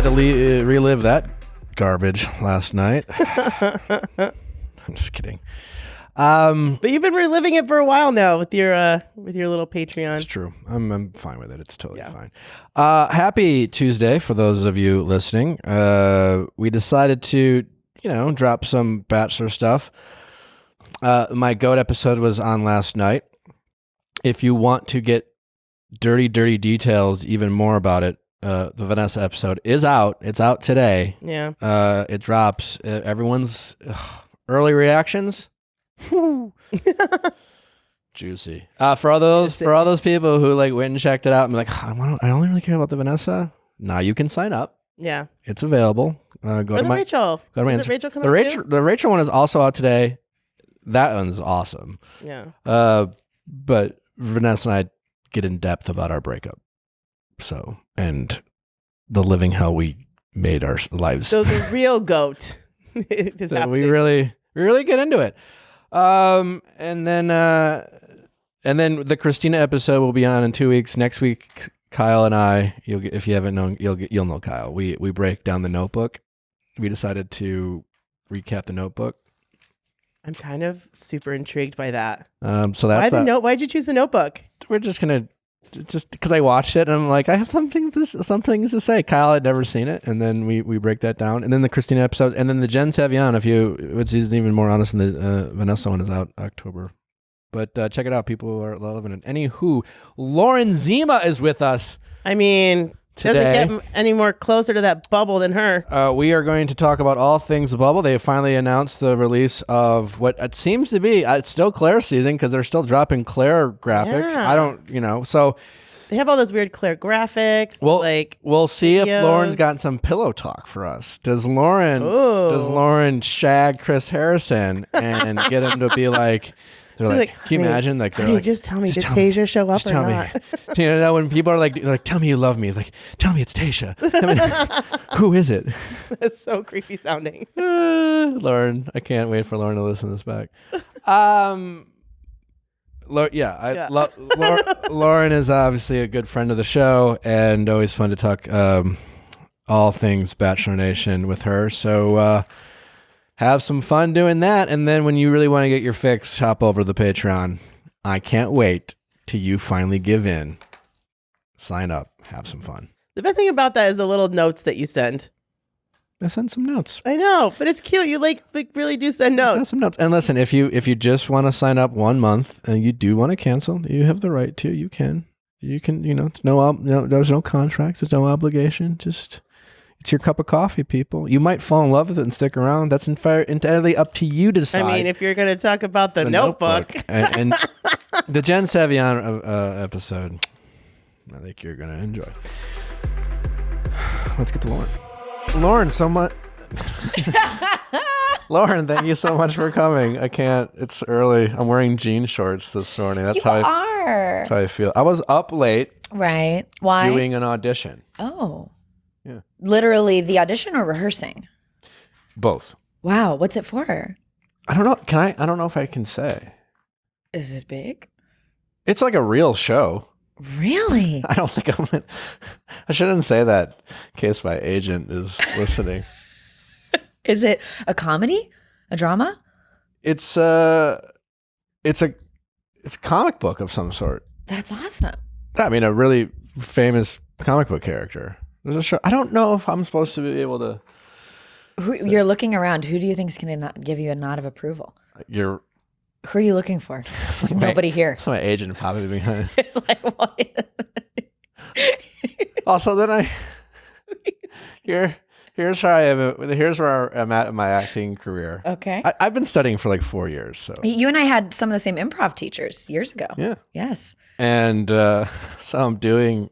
had to relive that garbage last night. I'm just kidding. But you've been reliving it for a while now with your little Patreon. It's true. I'm fine with it. It's totally fine. Happy Tuesday for those of you listening. We decided to, drop some Bachelor stuff. My GOAT episode was on last night. If you want to get dirty details, even more about it, the Vanessa episode is out. It's out today. Yeah. It drops. Everyone's early reactions. Juicy. For all those people who went and checked it out and be like, I only really care about the Vanessa. Now you can sign up. Yeah. It's available. Go to my Rachel. Go to my Rachel come the Rachel one is also out today. That one's awesome. Yeah. But Vanessa and I get in depth about our breakup. So, and the living hell we made our lives. So the real GOAT is so we really get into it. And then the Christina episode will be on in 2 weeks. Next week, Kyle and I, if you haven't known, you'll know Kyle. We break down the Notebook. We decided to recap the Notebook. I'm kind of super intrigued by that. So that's why'd you choose the Notebook? We're just because I watched it and I'm like, I have some things to say. Kyle had never seen it, and then we break that down, and then the Christina episode, and then the Jen Savion. It's even more honest than the Vanessa one is out October, but check it out. People are loving it. Anywho, Lauren Zima is with us. I mean, today. Doesn't get any more closer to that bubble than her. We are going to talk about all things bubble. They finally announced the release of what it seems to be. It's still Claire season because they're still dropping Claire graphics. Yeah. I don't, so they have all those weird Claire graphics. We'll see videos. if Lauren's got some pillow talk for us. Does Lauren shag Chris Harrison and get him to be like? They're like, can you imagine? Like, they're like, just tell me, did Tayshia show up or not? When people are like, tell me you love me. It's like, tell me it's Tayshia. Who is it? That's so creepy sounding. Lauren, I can't wait for Lauren to listen to this back. Lauren is obviously a good friend of the show and always fun to talk all things Bachelor Nation with her. So, have some fun doing that, and then when you really want to get your fix, hop over to the Patreon. I can't wait till you finally give in. Sign up. Have some fun. The best thing about that is the little notes that you send. I send some notes. I know, but it's cute. You really do send notes. Send some notes. And listen, if you just want to sign up 1 month and you do want to cancel, you have the right to. You can. It's there's no contract. There's no obligation. It's your cup of coffee, people. You might fall in love with it and stick around. That's entirely up to you to decide. I mean, if you're going to talk about the Notebook. and the Jen Savion episode, I think you're going to enjoy. Let's get to Lauren. Lauren, Lauren, thank you so much for coming. I can't. It's early. I'm wearing jean shorts this morning. That's how I feel. I was up late. Right. Why? Doing an audition. Oh. Yeah. Literally the audition or rehearsing? Both. Wow. What's it for? I don't know. I don't know if I can say. Is it big? It's like a real show. Really? I don't think I shouldn't say that in case my agent is listening. Is it a comedy? A drama? It's a comic book of some sort. That's awesome. I mean, a really famous comic book character. There's a show. I don't know if I'm supposed to be able to. You're looking around. Who do you think is going to give you a nod of approval? Who are you looking for? There's nobody here. So my agent probably behind. It's like, what? Also, then here's where I am. Here's where I'm at in my acting career. Okay. I've been studying for like 4 years. So you and I had some of the same improv teachers years ago. Yeah. Yes. And so I'm doing.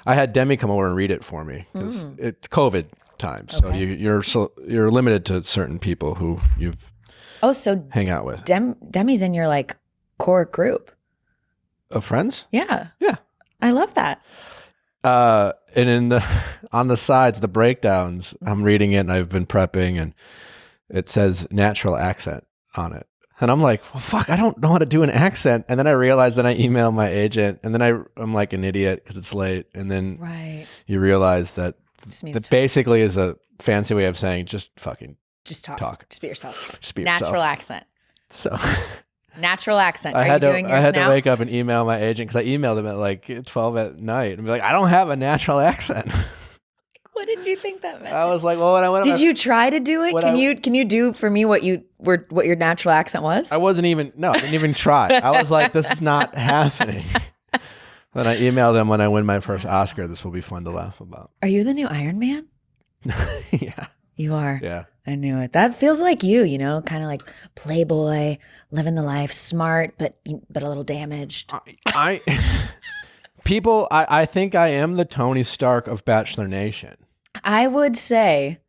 I had Demi come over and read it for me because it's COVID time, so you're limited to certain people who you've hang out with. Demi's in your like core group of friends. Yeah, yeah, I love that. And on the sides, the breakdowns, I'm reading it and I've been prepping, and it says natural accent on it. And I'm like, well, fuck, I don't know how to do an accent. And then I realized that I emailed my agent, and then I'm like an idiot because it's late. And then you realize that Just means that basically is a fancy way of saying just fucking just talk. talk. Just be yourself. Just be Natural yourself. accent. So Natural accent. I Are had you to doing I yours had now? to wake up and email my agent because I emailed him at like 12 at night and be like, I don't have a natural accent. What did you think that meant? I was like, well, when I went, Did you try to do it? Can you do for me what your natural accent was? I didn't even try. I was like, this is not happening. Then I emailed him when I win my first Oscar. This will be fun to laugh about. Are you the new Iron Man? Yeah. You are. Yeah. I knew it. That feels like you, kind of like playboy, living the life, smart, but a little damaged. I think I am the Tony Stark of Bachelor Nation. I would say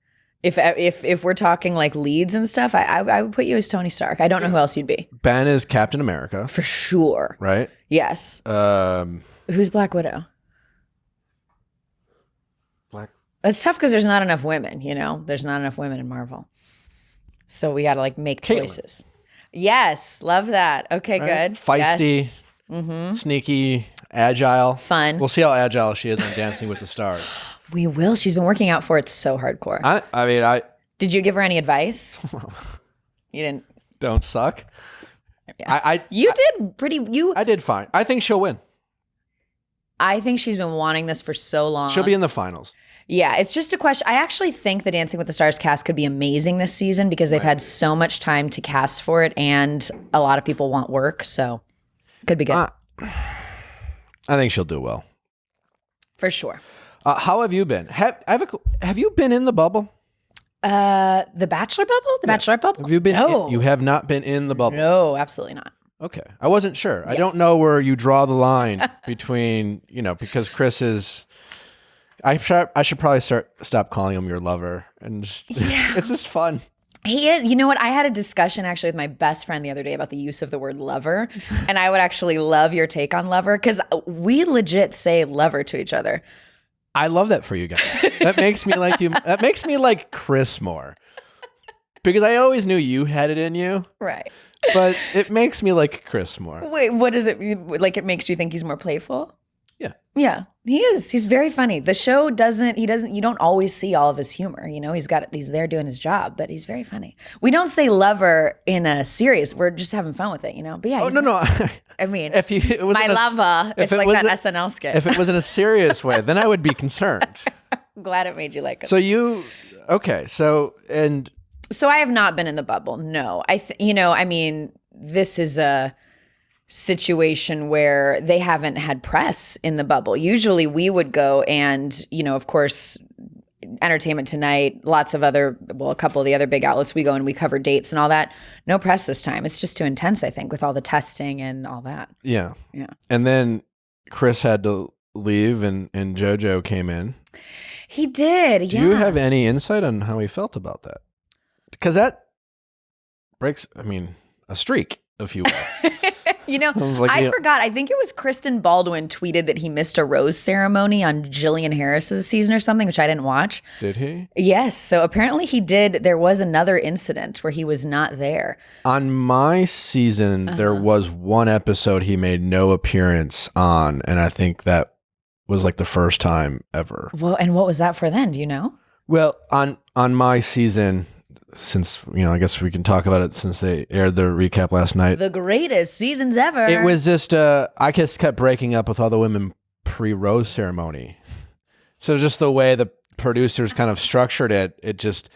if we're talking like leads and stuff, I would put you as Tony Stark. I don't know who else you'd be. Ben is Captain America. For sure. Right? Yes. Who's Black Widow? It's tough because there's not enough women, There's not enough women in Marvel. So we got to like make choices. Yes. Love that. Okay, right? good. Feisty, yes. Sneaky, agile. Fun. We'll see how agile she is on Dancing with the Stars. We will. She's been working out for it so hardcore. I Did you give her any advice? You didn't. Don't suck. Yeah. I did fine. I think she'll win. I think she's been wanting this for so long. She'll be in the finals. Yeah, it's just a question. I actually think the Dancing with the Stars cast could be amazing this season because they've had so much time to cast for it and a lot of people want work, so could be good. I think she'll do well. For sure. How have you been? Have you been in the bubble? The Bachelor bubble? The Bachelorette bubble? Have you been? No. You have not been in the bubble? No, absolutely not. Okay. I wasn't sure. Yes. I don't know where you draw the line between, because Chris is... I should probably stop calling him your lover. And it's just fun. He is. You know what? I had a discussion actually with my best friend the other day about the use of the word lover. And I would actually love your take on lover because we legit say lover to each other. I love that for you guys. That makes me like you. That makes me like Chris more. Because I always knew you had it in you. Right. But it makes me like Chris more. Wait, what is it? Like it makes you think he's more playful? Yeah. Yeah, he is. He's very funny. The show you don't always see all of his humor. He's there doing his job, but he's very funny. We don't say lover in a serious, we're just having fun with it, But yeah. No. I mean, my lover, it's like that SNL skit. If it was in a serious way, then I would be concerned. I'm glad it made you like it. So So I have not been in the bubble. No, this is a situation where they haven't had press in the bubble. Usually we would go and, of course, Entertainment Tonight, a couple of the other big outlets, we go and we cover dates and all that. No press this time. It's just too intense, I think, with all the testing and all that. Yeah. Yeah. And then Chris had to leave and JoJo came in. He did, Do you have any insight on how he felt about that? Because that breaks, a streak, if you will. I forgot. I think it was Kristen Baldwin tweeted that he missed a rose ceremony on Jillian Harris's season or something, which I didn't watch. Did he? Yes. So apparently he did. There was another incident where he was not there. On my season, there was one episode he made no appearance on, and I think that was like the first time ever. Well, and what was that for then? Do you know? Well, on my season... Since, I guess we can talk about it since they aired the recap last night. The greatest seasons ever. It was just, I just kept breaking up with all the women pre-rose ceremony. So just the way the producers kind of structured it, it just,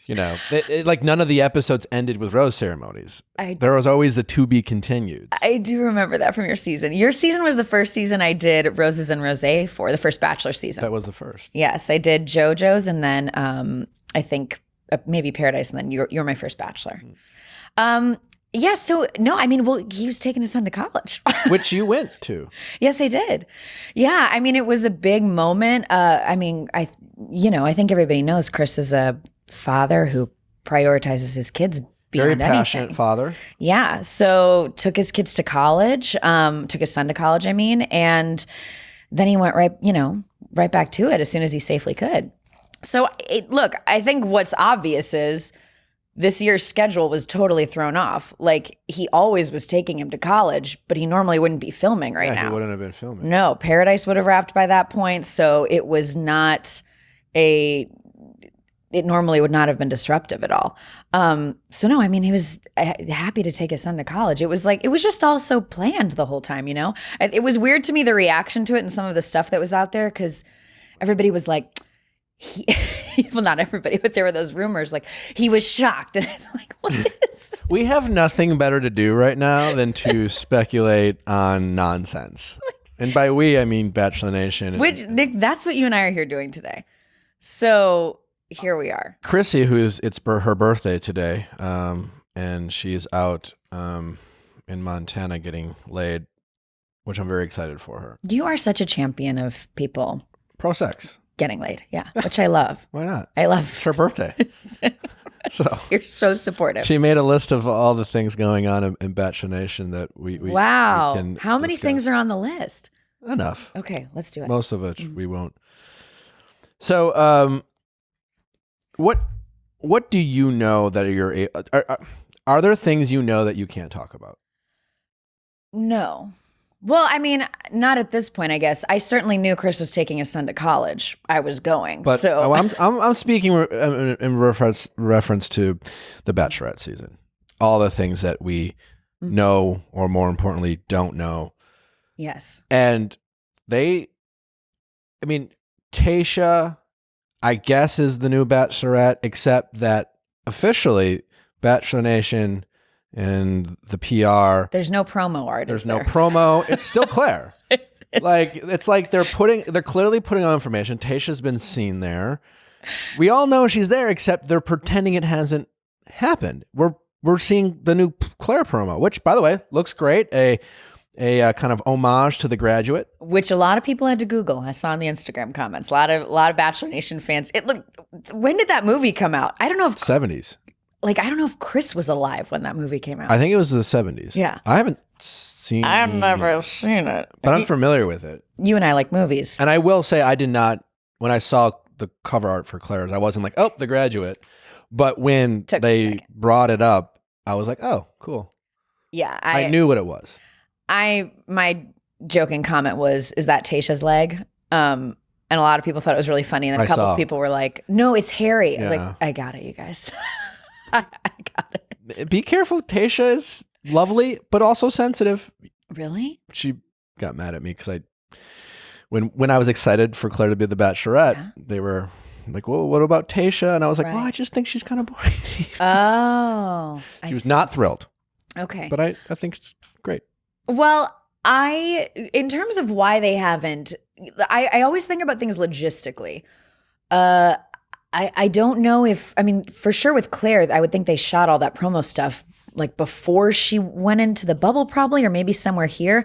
like none of the episodes ended with rose ceremonies. There was always the to be continued. I do remember that from your season. Your season was the first season I did Roses and Rosé for, the first Bachelor season. That was the first. Yes, I did JoJo's and then I think... maybe Paradise, and then you're my first Bachelor. Yeah, so no, he was taking his son to college. Which you went to. Yes, I did. Yeah, it was a big moment. I think everybody knows Chris is a father who prioritizes his kids beyond Very passionate anything. Father. Yeah, so took his kids to college, took his son to college, and then he went right back to it as soon as he safely could. So, look, I think what's obvious is this year's schedule was totally thrown off. Like, he always was taking him to college, but he normally wouldn't be filming right now. He wouldn't have been filming. No, Paradise would have wrapped by that point. So it was not it normally would not have been disruptive at all. So no, I mean, he was happy to take his son to college. It was just all so planned the whole time, you know? It was weird to me, the reaction to it and some of the stuff that was out there, because everybody was like, well, not everybody, but there were those rumors like he was shocked. And it's like, what is? We have nothing better to do right now than to speculate on nonsense. And by we, I mean Bachelor Nation. Which, Nick, that's what you and I are here doing today. So here we are. Chrissy, it's her birthday today, and she's out in Montana getting laid, which I'm very excited for her. You are such a champion of people. Pro-sex. Getting laid, yeah, which I love. Why not? I love. It's her birthday. So you're so supportive. She made a list of all the things going on in Bachelor Nation that we wow. We can How many discuss. Things are on the list? Enough. Okay, let's do it. Most of which we won't. So, what do you know that are there things you know that you can't talk about? No. Well, I mean, not at this point, I guess. I certainly knew Chris was taking his son to college. I was going. But so I'm speaking in reference to the Bachelorette season. All the things that we know, or more importantly, don't know. Yes. And Tayshia, I guess, is the new Bachelorette, except that officially Bachelor Nation and the PR. There's no promo art. There's no promo. It's still Claire. It's like they're clearly putting on information. Tayshia's been seen there. We all know she's there, except they're pretending it hasn't happened. We're seeing the new Claire promo, which, by the way, looks great. A kind of homage to The Graduate, which a lot of people had to Google. I saw in the Instagram comments. A lot of Bachelor Nation fans. When did that movie come out? I don't know if 70s. I don't know if Chris was alive when that movie came out. I think it was the 70s. Yeah. I haven't seen I've never seen it. But I'm familiar with it. You and I like movies. And I will say I did not, when I saw the cover art for Claire's, I wasn't like, oh, The Graduate. But when they brought it up, I was like, oh, cool. Yeah. I knew what it was. My joking comment was, is that Tayshia's leg? And a lot of people thought it was really funny. And then a couple of people were like, no, it's Harry. Yeah. I was like, I got it, you guys. I got it. Be careful. Tayshia is lovely, but also sensitive. Really? She got mad at me because when I was excited for Claire to be the Bachelorette, they were like, well, what about Tayshia? And I was like, well, I just think she's kind of boring. Oh. She was not thrilled. Okay. But I think it's great. Well, in terms of why they haven't, I always think about things logistically. I don't know for sure with Claire, I would think they shot all that promo stuff like before she went into the bubble probably, or maybe somewhere here.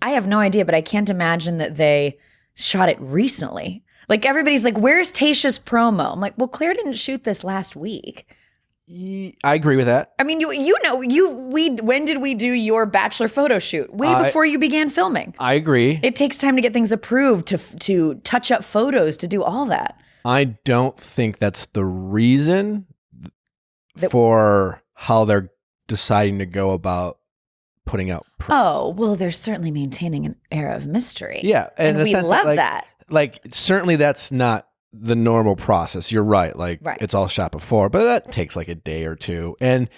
I have no idea, but I can't imagine that they shot it recently. Like everybody's like, where's Tayshia's promo? I'm like, well, Claire didn't shoot this last week. I agree with that. I mean, when did we do your Bachelor photo shoot? Way before you began filming. I agree. It takes time to get things approved, to touch up photos, to do all that. I don't think that's the reason for how they're deciding to go about putting out press. Oh, well, they're certainly maintaining an air of mystery. Yeah. And we love that. Like, certainly that's not the normal process. You're right. It's all shot before, but that takes like a day or two. And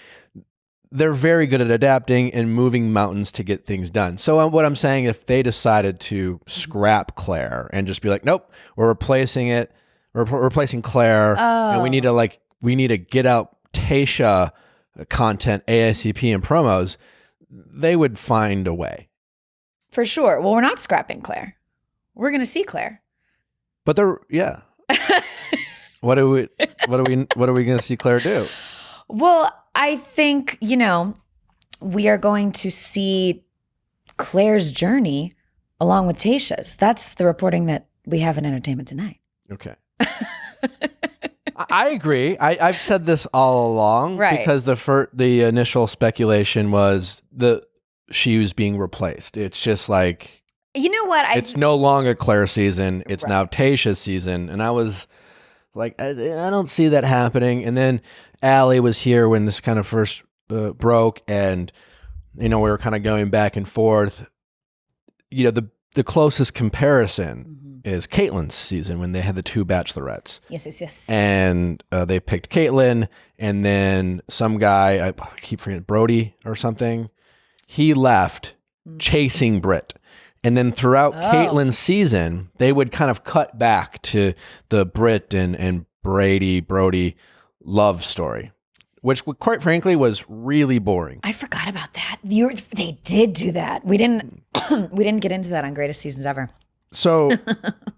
they're very good at adapting and moving mountains to get things done. So what I'm saying, if they decided to scrap Claire and just be like, nope, we're replacing it. We're replacing Claire, and we need to get out Tayshia content, ASCP, and promos, they would find a way. For sure. Well, we're not scrapping Claire. We're going to see Claire. But what are we going to see Claire do? Well, I think, we are going to see Claire's journey along with Tayshia's. That's the reporting that we have in Entertainment Tonight. Okay. I agree. I've said this all along, right? Because the initial speculation was she was being replaced. It's just like, you know what? It's no longer Claire's season. It's now Tayshia's season, and I was like, I don't see that happening. And then Allie was here when this kind of first broke, and we were kind of going back and forth. The the closest comparison is Caitlyn's season when they had the 2 bachelorettes. Yes. And they picked Caitlyn, and then some guy, I keep forgetting, Brody or something, he left chasing Britt. And then throughout Caitlyn's season, they would kind of cut back to the Britt and Brody love story, which quite frankly was really boring. I forgot about that. They did do that. We didn't get into that on Greatest Seasons Ever. So,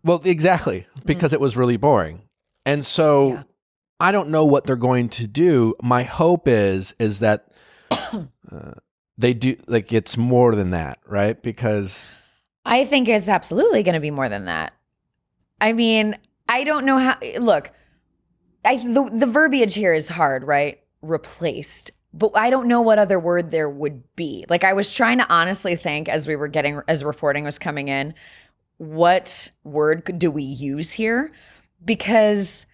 well, exactly, because it was really boring. And so I don't know what they're going to do. My hope is that they do, like, it's more than that, right? Because I think it's absolutely going to be more than that. I mean, I don't know how, look, the verbiage here is hard, right? Replaced. But I don't know what other word there would be. Like, I was trying to honestly think as reporting was coming in, what word do we use here? Because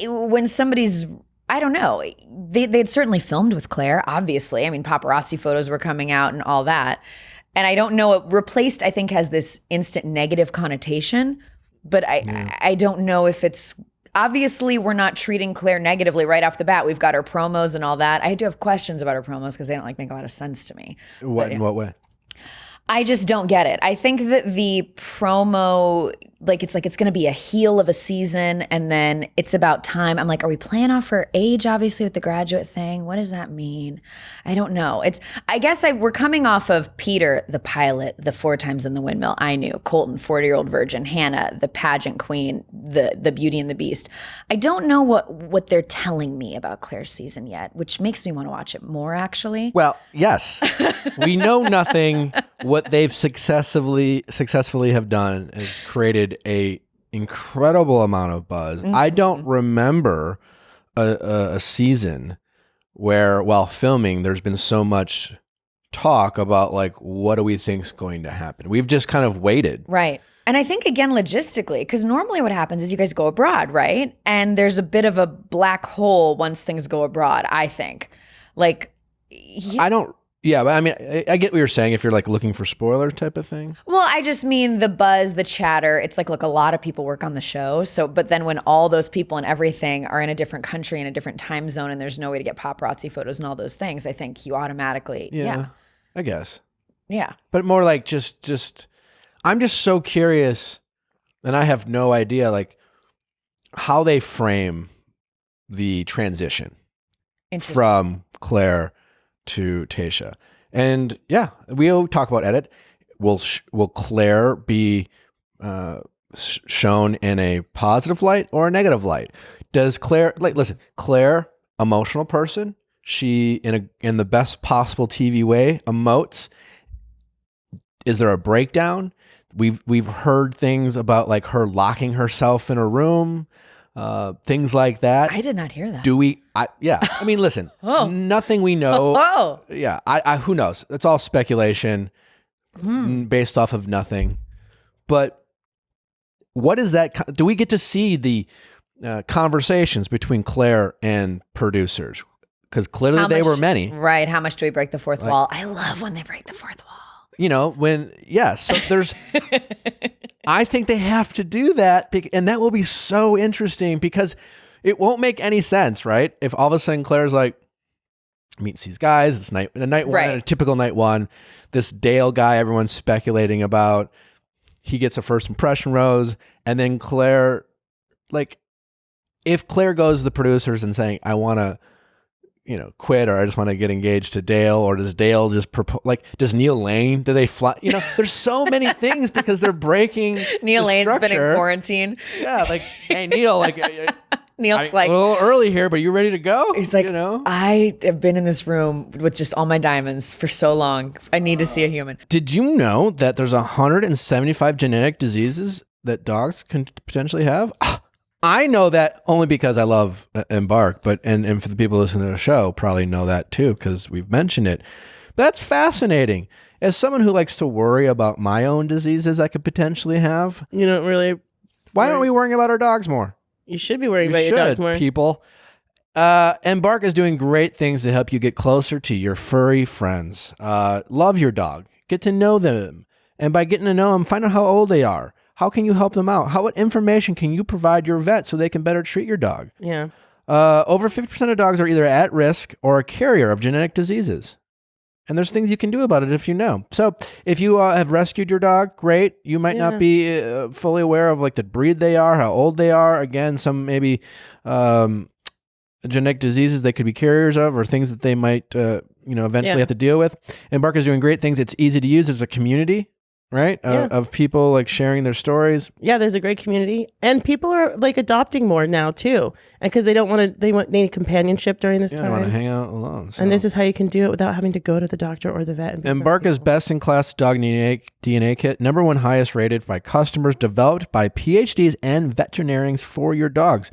when somebody's, I don't know, they'd certainly filmed with Claire, obviously. I mean, paparazzi photos were coming out and all that. And I don't know, replaced, I think, has this instant negative connotation, but I don't know if it's, obviously we're not treating Claire negatively right off the bat. We've got her promos and all that. I do have questions about her promos because they don't make a lot of sense to me. In what way? I just don't get it. I think that the promo, it's going to be a heel of a season and then it's about time. I'm like, are we playing off her age, obviously, with the graduate thing? What does that mean? I don't know. I guess we're coming off of Peter, the pilot, the 4 times in the windmill. I knew. Colton, 40-year-old virgin. Hannah, the pageant queen, the Beauty and the Beast. I don't know what they're telling me about Claire's season yet, which makes me want to watch it more, actually. Well, yes. We know nothing. What they've successfully have done is created a incredible amount of buzz. I don't remember a season where, while filming, there's been so much talk about, like, what do we think's going to happen? We've just kind of waited. Right. And I think, again, logistically, because normally what happens is you guys go abroad, right? And there's a bit of a black hole once things go abroad, I think. Like, yeah, but I mean, I get what you're saying if you're, like, looking for spoiler type of thing. Well, I just mean the buzz, the chatter. It's like, look, a lot of people work on the show. So, but then when all those people and everything are in a different country, in a different time zone, and there's no way to get paparazzi photos and all those things, I think you automatically, I guess. Yeah. But more like just, I'm just so curious, and I have no idea, like, how they frame the transition from Claire to Tayshia. And we'll talk about edit. Will Claire be shown in a positive light or a negative light? Does Claire, like, listen, Claire, emotional person, she in the best possible TV way emotes. Is there a breakdown? We've heard things about, like, her locking herself in a room, things like that. I did not hear that. Do we? I mean, listen, nothing we know. Yeah. Who knows? It's all speculation based off of nothing. But what is that? Do we get to see the conversations between Claire and producers? Because clearly they were many. Right. How much do we break the fourth wall? I love when they break the fourth wall. You know, so there's, I think they have to do that. And that will be so interesting because it won't make any sense, right? If all of a sudden Claire's like, meets these guys, it's night one, a typical night one, this Dale guy everyone's speculating about, he gets a first impression rose, and then Claire, like, if Claire goes to the producers and saying, I want to, quit, or I just want to get engaged to Dale, or does Dale just propose, like, does Neil Lane, do they fly? There's so many things because they're breaking Neil Lane's structure. been in quarantine. Yeah, like, hey, Neil, like, Neil's like, a little early here, but you ready to go? He's like, I have been in this room with just all my diamonds for so long. I need to see a human. Did you know that there's 175 genetic diseases that dogs can potentially have? I know that only because I love Embark, but and for the people listening to the show probably know that too because we've mentioned it. But that's fascinating. As someone who likes to worry about my own diseases I could potentially have, you don't really. Why aren't we worrying about our dogs more? You should be worrying about your dogs more, people. Embark is doing great things to help you get closer to your furry friends. Love your dog, get to know them, And by getting to know them, find out how old they are. How can you help them out? What information can you provide your vet so they can better treat your dog? Yeah. Over 50% of dogs are either at risk or a carrier of genetic diseases. And there's things you can do about it if you know. So if you have rescued your dog, great. You might not be fully aware of like the breed they are, how old they are. Again, some maybe genetic diseases they could be carriers of, or things that they might eventually have to deal with. Embark is doing great things. It's easy to use as a community. Right? Of people like sharing their stories. Yeah, there's a great community. And people are like adopting more now too. And because they need companionship during this time. They want to hang out alone. So. And this is how you can do it without having to go to the doctor or the vet. And Embark is best-in-class dog DNA kit, #1 highest rated by customers, developed by PhDs and veterinarians for your dogs.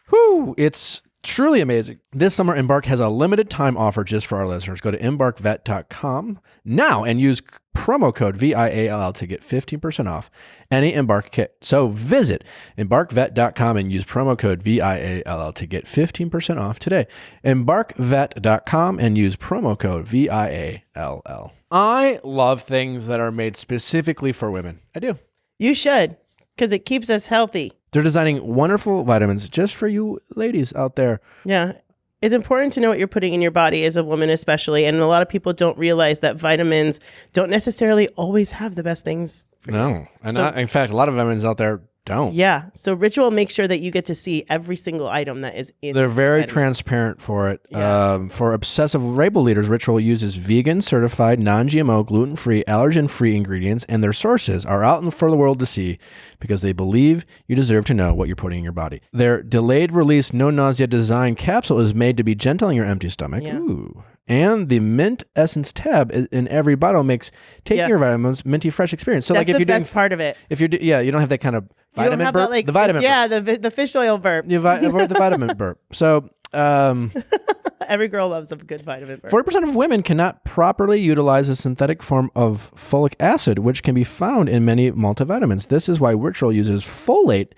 Whew, it's truly amazing. This summer, Embark has a limited time offer just for our listeners. Go to embarkvet.com now and use promo code VIALL to get 15% off any Embark kit. So visit embarkvet.com and use promo code VIALL to get 15% off today. Embarkvet.com and use promo code VIALL. I love things that are made specifically for women. I do. You should, because it keeps us healthy. They're designing wonderful vitamins just for you ladies out there. Yeah. It's important to know what you're putting in your body as a woman, especially. And a lot of people don't realize that vitamins don't necessarily always have the best things for you. No. And in fact, a lot of vitamins out there don't. Yeah. So Ritual makes sure that you get to see every single item that is in. They're very transparent for it. Yeah. For obsessive label leaders, Ritual uses vegan, certified, non-GMO, gluten-free, allergen-free ingredients, and their sources are out for the world to see because they believe you deserve to know what you're putting in your body. Their delayed release, no nausea design capsule is made to be gentle on your empty stomach. Yeah. Ooh. And the mint essence tab in every bottle makes taking your vitamins minty fresh experience. So that's like if the you're doing best part of it. If you're you don't have that kind of vitamin burp. That, like, the vitamin burp. the fish oil burp. Avoid the vitamin burp. So every girl loves a good vitamin burp. 40% of women cannot properly utilize a synthetic form of folic acid, which can be found in many multivitamins. This is why Ritual uses folate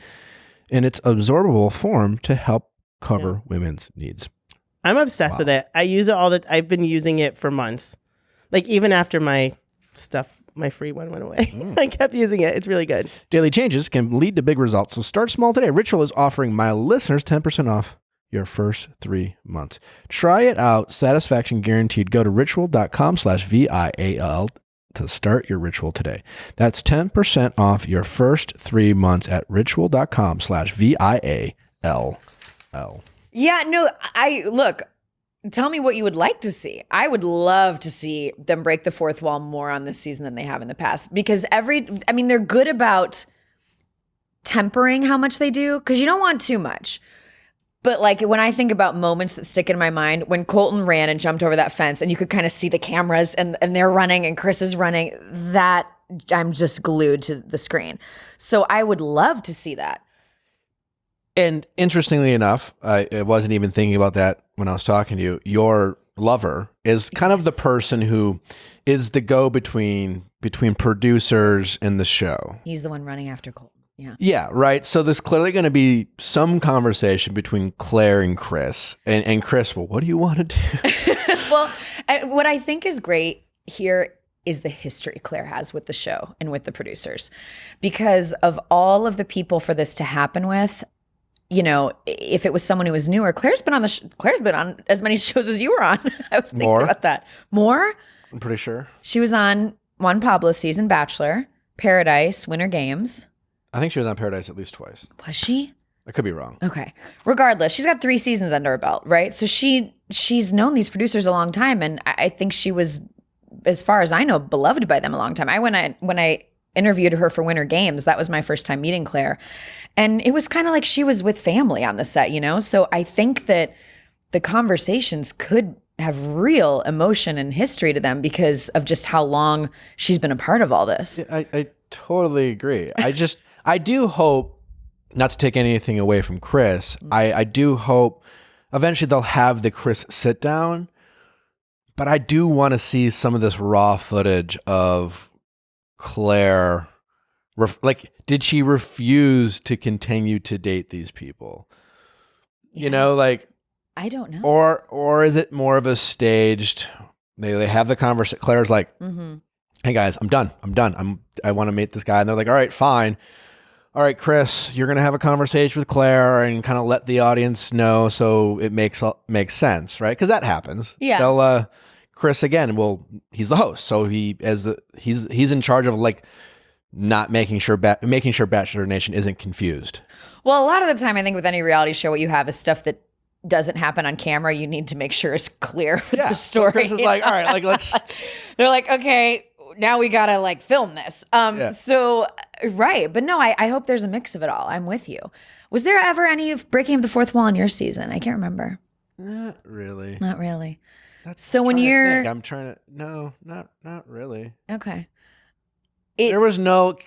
in its absorbable form to help cover women's needs. I'm obsessed with it. I use it I've been using it for months. Like even after my free one went away. I kept using it. It's really good. Daily changes can lead to big results. So start small today. Ritual is offering my listeners 10% off your first 3 months. Try it out. Satisfaction guaranteed. Go to ritual.com/VIAL to start your Ritual today. That's 10% off your first 3 months at ritual.com/VIALL. Yeah, no, look, tell me what you would like to see. I would love to see them break the fourth wall more on this season than they have in the past, because they're good about tempering how much they do, because you don't want too much. But like when I think about moments that stick in my mind, when Colton ran and jumped over that fence and you could kind of see the cameras and they're running and Chris is running, that I'm just glued to the screen. So I would love to see that. And interestingly enough, I wasn't even thinking about that when I was talking to you. Your lover is kind of the person who is the go-between between producers and the show. He's the one running after Colton. Yeah. Yeah, right. So there's clearly going to be some conversation between Claire and Chris. And Chris, well, what do you want to do? Well, what I think is great here is the history Claire has with the show and with the producers. Because of all of the people for this to happen with, you know, if it was someone who was newer, Claire's been on as many shows as you were on. I was thinking about that. More? I'm pretty sure. She was on Juan Pablo's season, Bachelor, Paradise, Winter Games. I think she was on Paradise at least twice. Was she? I could be wrong. Okay. Regardless, she's got 3 seasons under her belt, right? So she's known these producers a long time, and I think she was, as far as I know, beloved by them a long time. When I interviewed her for Winter Games, that was my first time meeting Claire, and it was kind of like she was with family on the set, you know? So I think that the conversations could have real emotion and history to them because of just how long she's been a part of all this. I totally agree. I do hope, not to take anything away from Chris, I do hope eventually they'll have the Chris sit down, but I do want to see some of this raw footage of Claire. Did she refuse to continue to date these people? Yeah. You know, like, I don't know. Or is it more of a staged, they have the conversation. Claire's like, hey guys, I'm done. I want to meet this guy. And they're like, all right, fine. All right, Chris, you're going to have a conversation with Claire and kind of let the audience know so it makes sense, right? Because that happens. Yeah. They'll, Chris, again, he's the host. So he's in charge of like not making sure Bachelor Nation isn't confused. Well, a lot of the time, I think with any reality show, what you have is stuff that doesn't happen on camera. You need to make sure it's clear for the story. So Chris is like, all right, like let's. They're like, okay, now we gotta like film this. So right, but no, I hope there's a mix of it all. I'm with you. Was there ever any of breaking of the fourth wall in your season? I can't remember. Not really. Not really. So when I'm trying to no, not really. Okay. There was no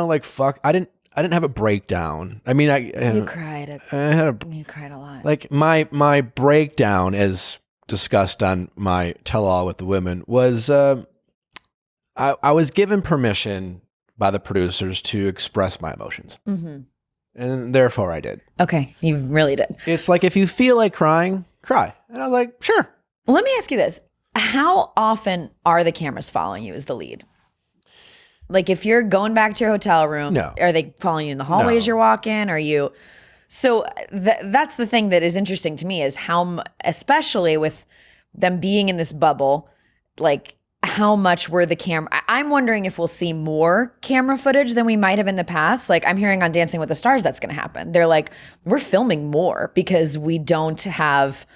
like fuck. I didn't have a breakdown. I mean, you cried. You cried a lot. Like my breakdown, as discussed on my tell-all with the women, was I was given permission by the producers to express my emotions, and therefore I did. Okay, you really did. It's like if you feel like crying, cry, and I was like, sure. Well, let me ask you this: how often are the cameras following you as the lead? Like if you're going back to your hotel room, no. Are they following you in the hallways you're walking? Are you? So that's the thing that is interesting to me is how, especially with them being in this bubble, like how much were the camera? I'm wondering if we'll see more camera footage than we might have in the past. Like I'm hearing on Dancing with the Stars that's going to happen. They're like, we're filming more because we don't have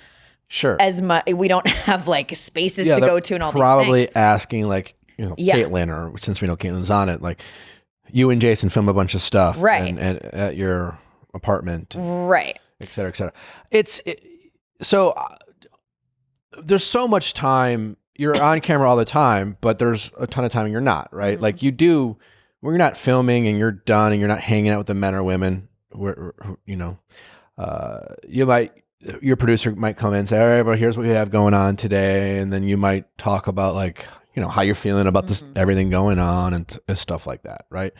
as much. We don't have like spaces to go to and all these things. Probably asking like, Caitlin, or since we know Caitlin's on it, like you and Jason film a bunch of stuff, right? And at your apartment, right? Et cetera, et cetera. So there's so much time. You're on camera all the time, but there's a ton of time you're not, right? Mm-hmm. Like when you're not filming and you're done and you're not hanging out with the men or women, your producer might come in and say, all right, well, here's what we have going on today. And then you might talk about like, how you're feeling about this, everything going on and stuff like that. Right.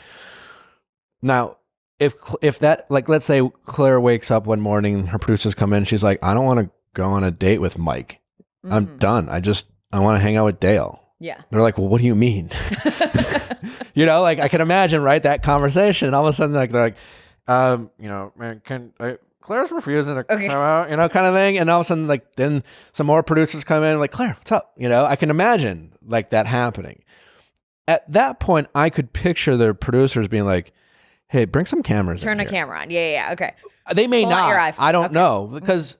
Now, if that, like, let's say Claire wakes up one morning, her producers come in, she's like, I don't want to go on a date with Mike. I'm done. I want to hang out with Dale. Yeah. They're like, well, what do you mean? Like I can imagine, right? That conversation. And all of a sudden, like, they're like, man, Claire's refusing to come out, kind of thing. And all of a sudden, like, then some more producers come in, like, Claire, what's up? I can imagine like that happening. At that point, I could picture the producers being like, hey, bring some cameras. Turn a camera on. Yeah. Okay. They may not. I don't know, because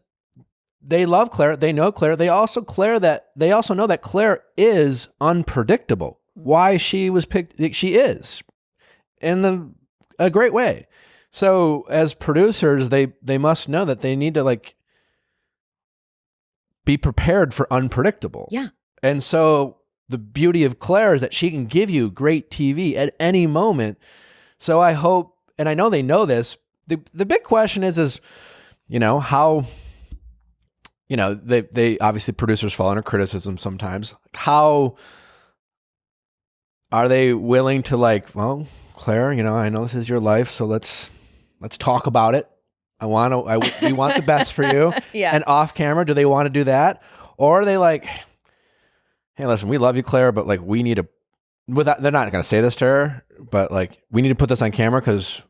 they love Claire. They know Claire. They also know that Claire is unpredictable. Why she was picked, she is in a great way. So as producers, they must know that they need to like be prepared for unpredictable. Yeah. And so the beauty of Claire is that she can give you great TV at any moment. So I hope, and I know they know this, the big question is how, they obviously producers fall under criticism sometimes. Like, are they willing to like, well, Claire, I know this is your life, so let's talk about it. We want the best for you. Yeah. And off camera, do they want to do that? Or are they like, hey, listen, we love you, Claire, but like we need to, they're not going to say this to her, but like we need to put this on camera because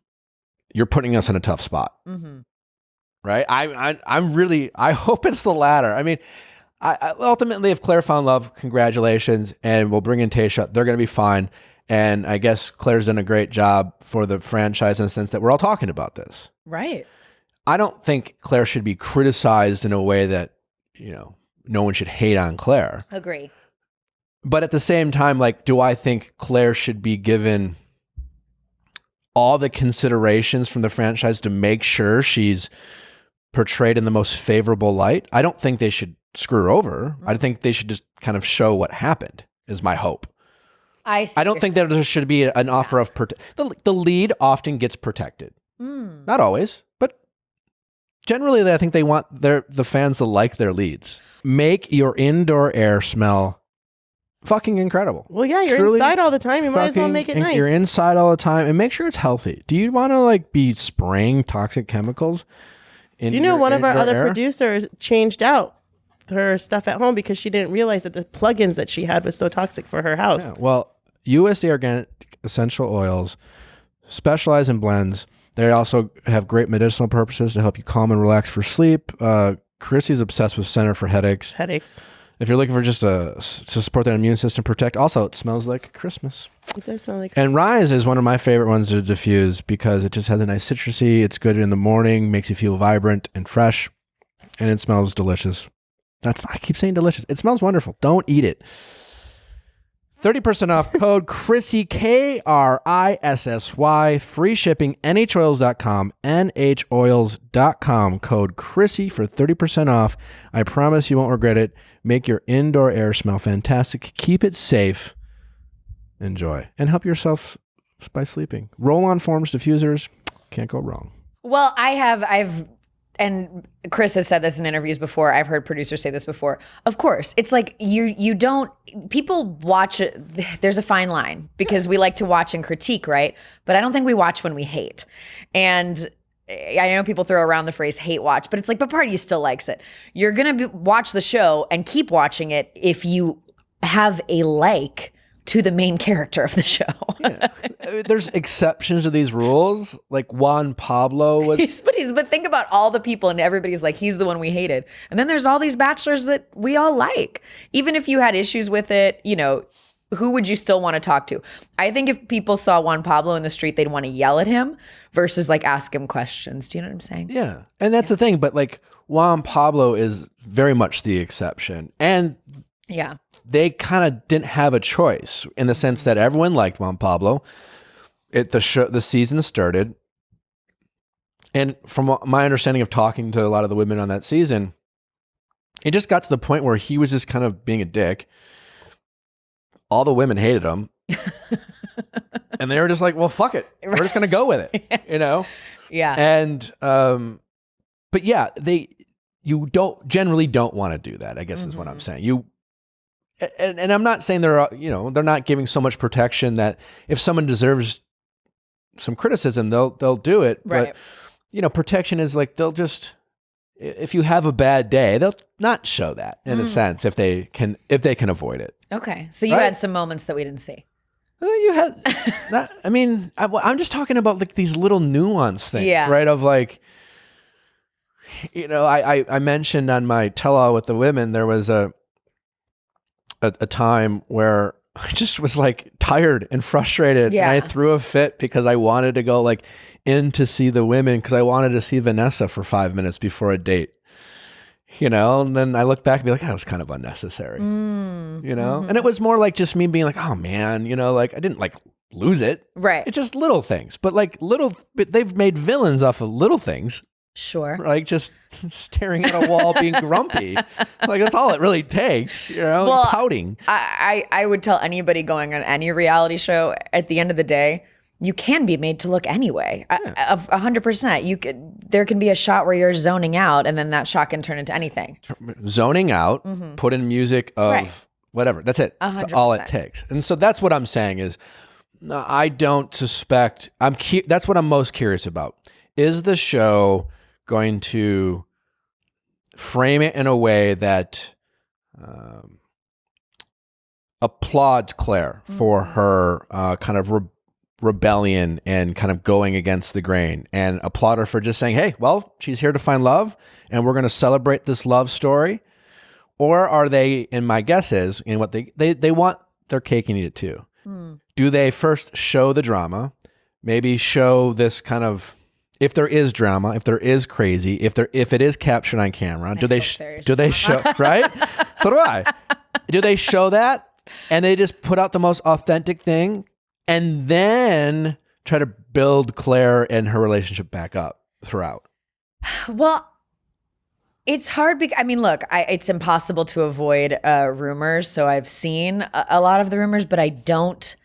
you're putting us in a tough spot. Mm-hmm. Right? I hope it's the latter. I mean, I ultimately, if Claire found love, congratulations, and we'll bring in Tayshia, they're going to be fine. And I guess Claire's done a great job for the franchise in the sense that we're all talking about this. Right. I don't think Claire should be criticized in a way that, no one should hate on Claire. Agree. But at the same time, like, do I think Claire should be given all the considerations from the franchise to make sure she's portrayed in the most favorable light? I don't think they should screw her over. I think they should just kind of show what happened, is my hope. I don't think that there should be an offer of the lead often gets protected. Not always, but generally I think they want the fans to like their leads. Make your indoor air smell fucking incredible. Well, yeah, you're truly inside all the time. You might as well make it nice. You're inside all the time and make sure it's healthy. Do you want to like be spraying toxic chemicals? Do you know one of our other producers changed out her stuff at home because she didn't realize that the plugins that she had was so toxic for her house. Yeah, well, USD Organic Essential Oils specialize in blends. They also have great medicinal purposes to help you calm and relax for sleep. Chrissy's obsessed with Center for Headaches. If you're looking for just to support that immune system, protect. Also, it smells like Christmas. It does smell like. And Rise is one of my favorite ones to diffuse because it just has a nice citrusy. It's good in the morning, makes you feel vibrant and fresh, and it smells delicious. I keep saying delicious. It smells wonderful. Don't eat it. 30% off code Chrissy, KRISSY, free shipping, nhoils.com, nhoils.com, code Chrissy for 30% off. I promise you won't regret it. Make your indoor air smell fantastic. Keep it safe. Enjoy. And help yourself by sleeping. Roll-on forms diffusers. Can't go wrong. Well, and Chris has said this in interviews before. I've heard producers say this before. Of course, it's like you don't, people watch it. There's a fine line because we like to watch and critique, right? But I don't think we watch when we hate. And I know people throw around the phrase hate watch, but it's like, but part of you still likes it. You're going to watch the show and keep watching it if you have a like to the main character of the show. Yeah. There's exceptions to these rules. Like Juan Pablo was. But think about all the people and everybody's like, he's the one we hated. And then there's all these bachelors that we all like. Even if you had issues with it, who would you still want to talk to? I think if people saw Juan Pablo in the street, they'd want to yell at him versus like ask him questions. Do you know what I'm saying? Yeah. And that's the thing. But like Juan Pablo is very much the exception. And yeah, they kind of didn't have a choice in the sense that everyone liked Juan Pablo. The season started. And from my understanding of talking to a lot of the women on that season, it just got to the point where he was just kind of being a dick. All the women hated him. And they were just like, well, fuck it. We're just going to go with it, Yeah. And, but yeah, you generally don't want to do that, I guess is what I'm saying. And I'm not saying they're not giving so much protection that if someone deserves some criticism, they'll do it. Right. But, protection is like, they'll just, if you have a bad day, they'll not show that in a sense if they can avoid it. Okay. So you had some moments that we didn't see. You had that. I mean, I'm just talking about like these little nuance things, right? Of like, I mentioned on my tell-all with the women, there was a time where I just was like tired and frustrated. Yeah. And I threw a fit because I wanted to go like in to see the women because I wanted to see Vanessa for 5 minutes before a date. And then I look back and be like, that was kind of unnecessary, and it was more like just me being like, oh man, like I didn't like lose it. Right. It's just little things, but they've made villains off of little things. Sure. Like just staring at a wall, being grumpy. Like that's all it really takes, pouting. I would tell anybody going on any reality show at the end of the day, you can be made to look anyway. 100%. There can be a shot where you're zoning out and then that shot can turn into anything. Zoning out, put in music of whatever. That's it. 100%. That's all it takes. And so that's what I'm saying is I don't suspect, that's what I'm most curious about. Is the show going to frame it in a way that applauds Claire for her kind of rebellion and kind of going against the grain, and applaud her for just saying, hey, well, she's here to find love and we're going to celebrate this love story? Or are they, and my guess is, and what they want their cake and eat it too. Do they first show the drama, maybe show this kind of, if there is drama, if there is crazy, if it is captured on camera, do they show, right? So do I. Do they show that and they just put out the most authentic thing and then try to build Claire and her relationship back up throughout? Well, it's hard because, look, it's impossible to avoid rumors. So I've seen a lot of the rumors, but I don't.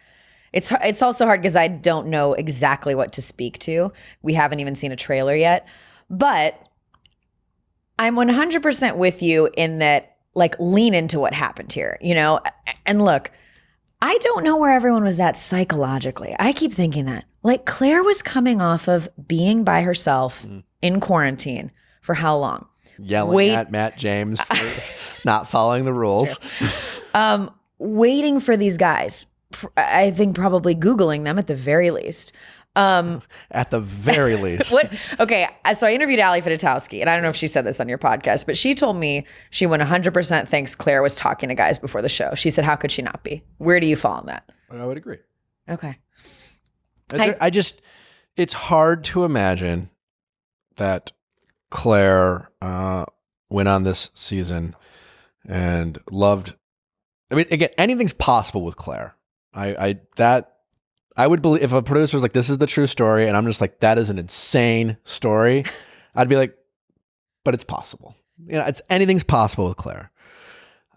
It's also hard because I don't know exactly what to speak to. We haven't even seen a trailer yet. But I'm 100% with you in that, like, lean into what happened here, And look, I don't know where everyone was at psychologically. I keep thinking that. Like, Claire was coming off of being by herself in quarantine for how long? Yelling at Matt James for not following the rules. Waiting for these guys. I think probably Googling them at the very least. At the very least. Okay, so I interviewed Ali Fidotowsky, and I don't know if she said this on your podcast, but she told me she 100% thinks Claire was talking to guys before the show. She said, how could she not be? Where do you fall on that? I would agree. Okay. It's hard to imagine that Claire went on this season and loved. I mean, again, anything's possible with Claire. I would believe if a producer was like, this is the true story, and I'm just like, that is an insane story, I'd be like, but it's possible. Anything's possible with Claire.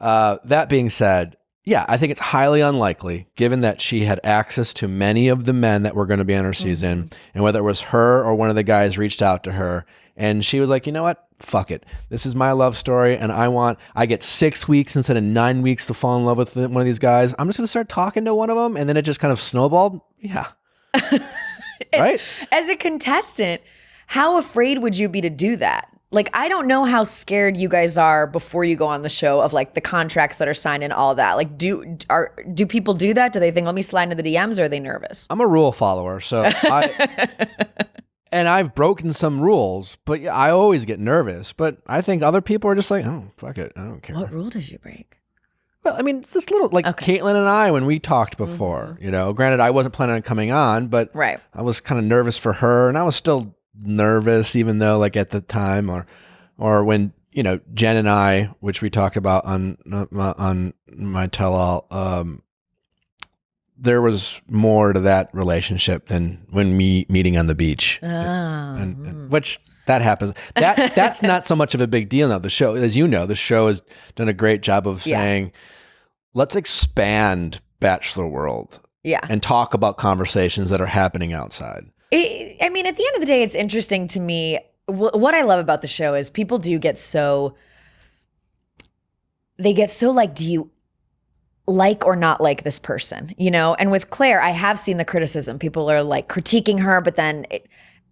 That being said, yeah, I think it's highly unlikely, given that she had access to many of the men that were going to be on her season, and whether it was her or one of the guys reached out to her, and she was like, you know what? Fuck it. This is my love story, and I get 6 weeks instead of 9 weeks to fall in love with one of these guys. I'm just going to start talking to one of them, and then it just kind of snowballed. Yeah. Right? As a contestant, how afraid would you be to do that? Like, I don't know how scared you guys are before you go on the show of like the contracts that are signed and all that. Like, do people do that? Do they think, let me slide into the DMs, or are they nervous? I'm a rule follower, so and I've broken some rules, but yeah, I always get nervous. But I think other people are just like, oh, fuck it. I don't care. What rule did you break? Well, I mean, this little, like Caitlin and I, when we talked before, granted, I wasn't planning on coming on, but right. I was kind of nervous for her, and I was still nervous, even though like at the time or when, Jen and I, which we talked about on my tell-all, there was more to that relationship than when meeting on the beach, and which that happens. That's not so much of a big deal now. The show, as you know, the show has done a great job of saying, let's expand Bachelor World, and talk about conversations that are happening outside. I mean, at the end of the day, it's interesting to me. What I love about the show is people do get so like, do you like or not like this person, And with Claire, I have seen the criticism. People are like critiquing her, but then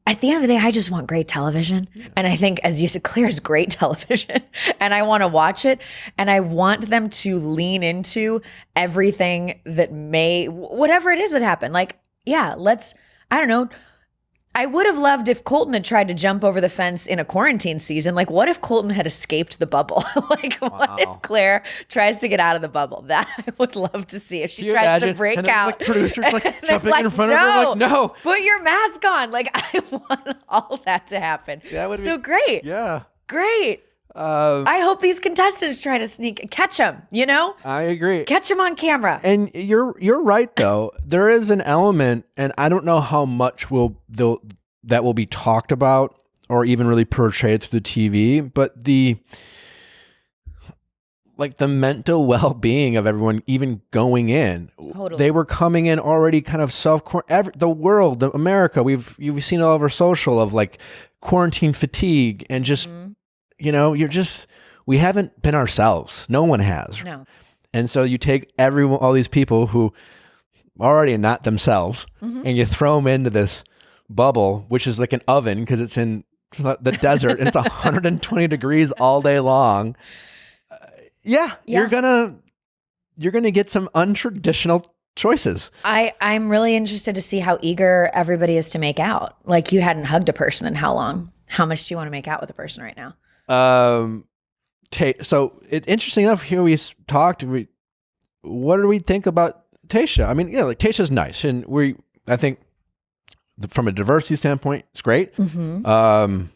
at the end of the day, I just want great television. And I think, as you said, Claire's great television, and I want to watch it, and I want them to lean into everything that whatever it is that happened. Like, I don't know. I would have loved if Colton had tried to jump over the fence in a quarantine season. Like, what if Colton had escaped the bubble? What if Claire tries to get out of the bubble? That I would love to see. If she tries to break and then, out. like, producers jumping in front of her, like, no. Put your mask on. Like, I want all that to happen. That would be great. Yeah. Great. I hope these contestants try to catch them, I agree. Catch them on camera. And you're right, though. There is an element, and I don't know how much that will be talked about or even really portrayed through the TV, but the mental well-being of everyone, even going in. Totally. They were coming in already kind of the world, America, you've seen all over social of like quarantine fatigue and just... we haven't been ourselves. No one has. No. And so you take all these people who already are not themselves, and you throw them into this bubble, which is like an oven because it's in the desert and it's 120 degrees all day long. You're gonna get some untraditional choices. I'm really interested to see how eager everybody is to make out. Like, you hadn't hugged a person in how long? How much do you want to make out with a person right now? So it's interesting enough. Here we talked. What do we think about Tayshia? I mean, like Tayshia's nice, and I think from a diversity standpoint, it's great. Sure.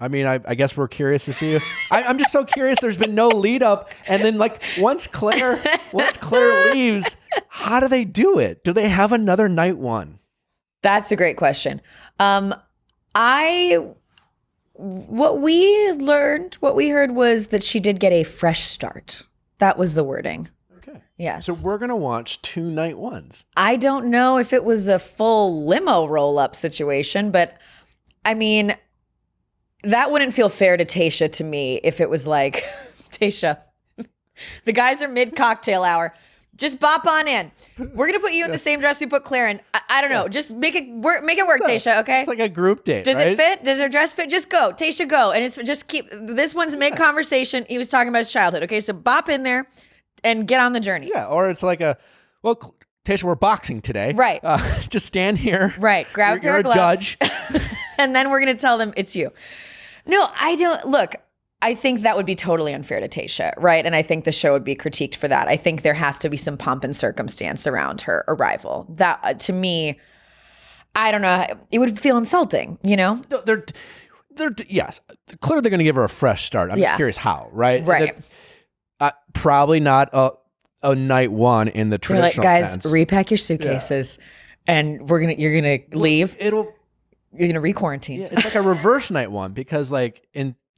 I mean, I guess we're curious to see. I'm just so curious. There's been no lead up, and then like once Claire leaves, how do they do it? Do they have another night one? That's a great question. What we heard was that she did get a fresh start. That was the wording. Okay. Yes. So we're going to watch 2 night ones. I don't know if it was a full limo roll-up situation, but I mean, that wouldn't feel fair to Tayshia to me if it was like, Tayshia, the guys are mid-cocktail hour. Just bop on in. We're gonna put you in the same dress we put Claire in. I don't know. Just make it work. Make it work, Tayshia. Okay. It's like a group date. Does right? it fit? Does her dress fit? Just go, Tayshia. Go, and it's just keep. This one's mid conversation. He was talking about his childhood. Okay, so bop in there, and get on the journey. Yeah, or it's like Tayshia, we're boxing today. Right. Just stand here. Right. Grab a pair of gloves. You're a judge. And then we're gonna tell them it's you. No, I don't. Look. I think that would be totally unfair to Tayshia, right? And I think the show would be critiqued for that. I think there has to be some pomp and circumstance around her arrival. That, to me, I don't know. It would feel insulting, you know? Yes. Clearly, they're going to give her a fresh start. I'm just curious how, right? Right. Probably not a night one in the traditional guys, sense. repack your suitcases, and you're gonna leave. You're gonna re-quarantine. Yeah, it's like a reverse night one because,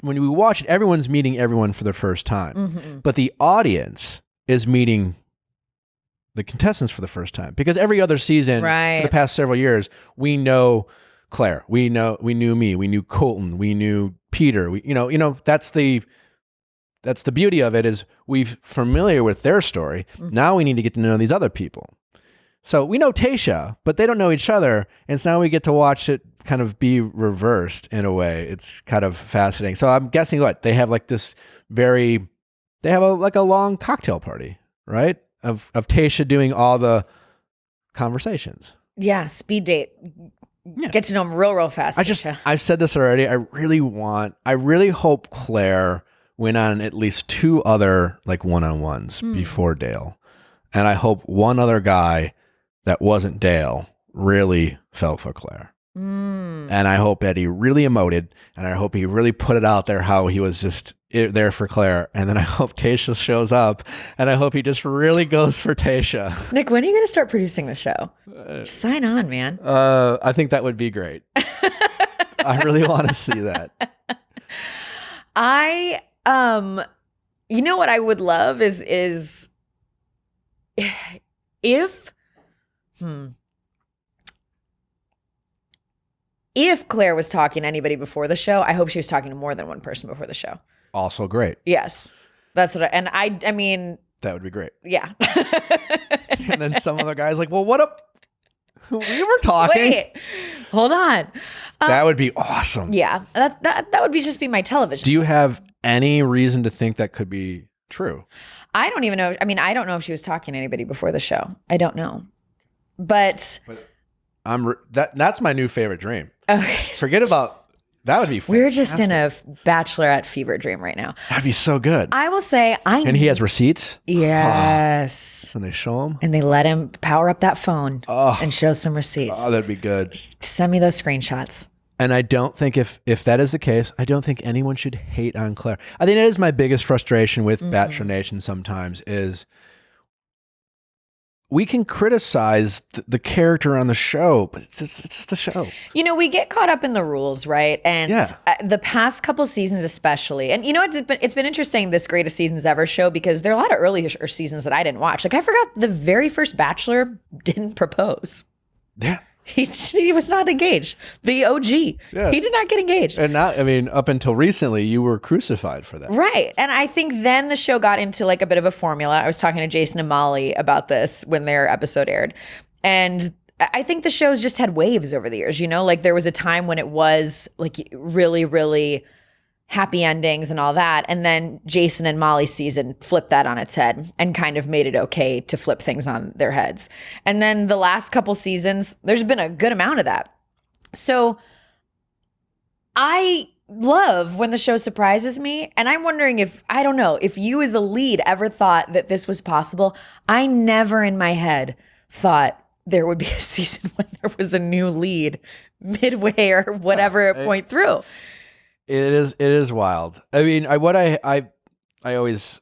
when we watch it, everyone's meeting everyone for the first time. Mm-hmm. But the audience is meeting the contestants for the first time. Because every other season for the past several years, we know Claire, we knew me, we knew Colton, we knew Peter. That's the beauty of it is we're familiar with their story. Mm-hmm. Now we need to get to know these other people. So we know Tayshia, but they don't know each other. And so now we get to watch it kind of be reversed in a way. It's kind of fascinating. So I'm guessing they have they have a long cocktail party, right? Of Tayshia doing all the conversations. Yeah, speed date. Yeah. Get to know them real fast. I've said this already. I really hope Claire went on at least 2 other one-on-ones before Dale. And I hope one other guy that wasn't Dale really fell for Claire. And I hope that he really emoted, and I hope he really put it out there how he was just there for Claire. And then I hope Tayshia shows up, and I hope he just really goes for Tayshia. Nick, when are you going to start producing the show? Just sign on, man. I think that would be great. I really want to see that. You know what I would love is if Claire was talking to anybody before the show, I hope she was talking to more than one person before the show. Also great. Yes. That's what I mean. That would be great. Yeah. And then some other guy's like, well, what up? We were talking. Wait, hold on. That would be awesome. Yeah. That would just be my television. Do you have any reason to think that could be true? I don't even know. I mean, I don't know if she was talking to anybody before the show. I don't know. But that's my new favorite dream. Okay. Forget about that. Would be fantastic. We're just in a Bachelorette fever dream right now. That'd be so good. I will say and he has receipts. Yes. And they show him. And they let him power up that phone and show some receipts. Oh, that'd be good. Send me those screenshots. And I don't think if that is the case, I don't think anyone should hate on Claire. I think that is my biggest frustration with Bachelor Nation sometimes is we can criticize the character on the show, but it's the show. You know, we get caught up in the rules, right? And the past couple seasons especially. And you know, it's been interesting, this Greatest Seasons Ever show, because there are a lot of earlier seasons that I didn't watch. Like I forgot the very first Bachelor didn't propose. Yeah. He was not engaged. The OG. Yeah. He did not get engaged. And now, I mean, up until recently, you were crucified for that. Right. And I think then the show got into like a bit of a formula. I was talking to Jason and Molly about this when their episode aired. And I think the show's just had waves over the years, you know? Like there was a time when it was like really, really happy endings and all that. And then Jason and Molly's season flipped that on its head and kind of made it okay to flip things on their heads. And then the last couple seasons, there's been a good amount of that. So I love when the show surprises me. And I'm wondering if you as a lead ever thought that this was possible. I never in my head thought there would be a season when there was a new lead midway or whatever point through. It is wild. I mean, I always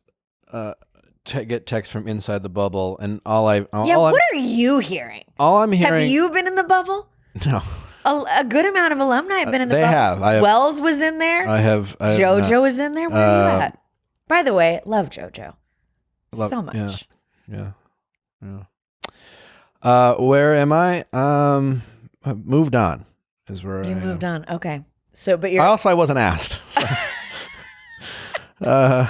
get texts from inside the bubble, and what are you hearing? All I'm hearing. Have you been in the bubble? No. A good amount of alumni have been in the bubble. They have. Wells was in there. I have. JoJo was in there. Where are you at? By the way, love JoJo so much. Yeah. Where am I? I've moved on. Is where you I moved am. on. Okay. So, but you're. I wasn't asked. So.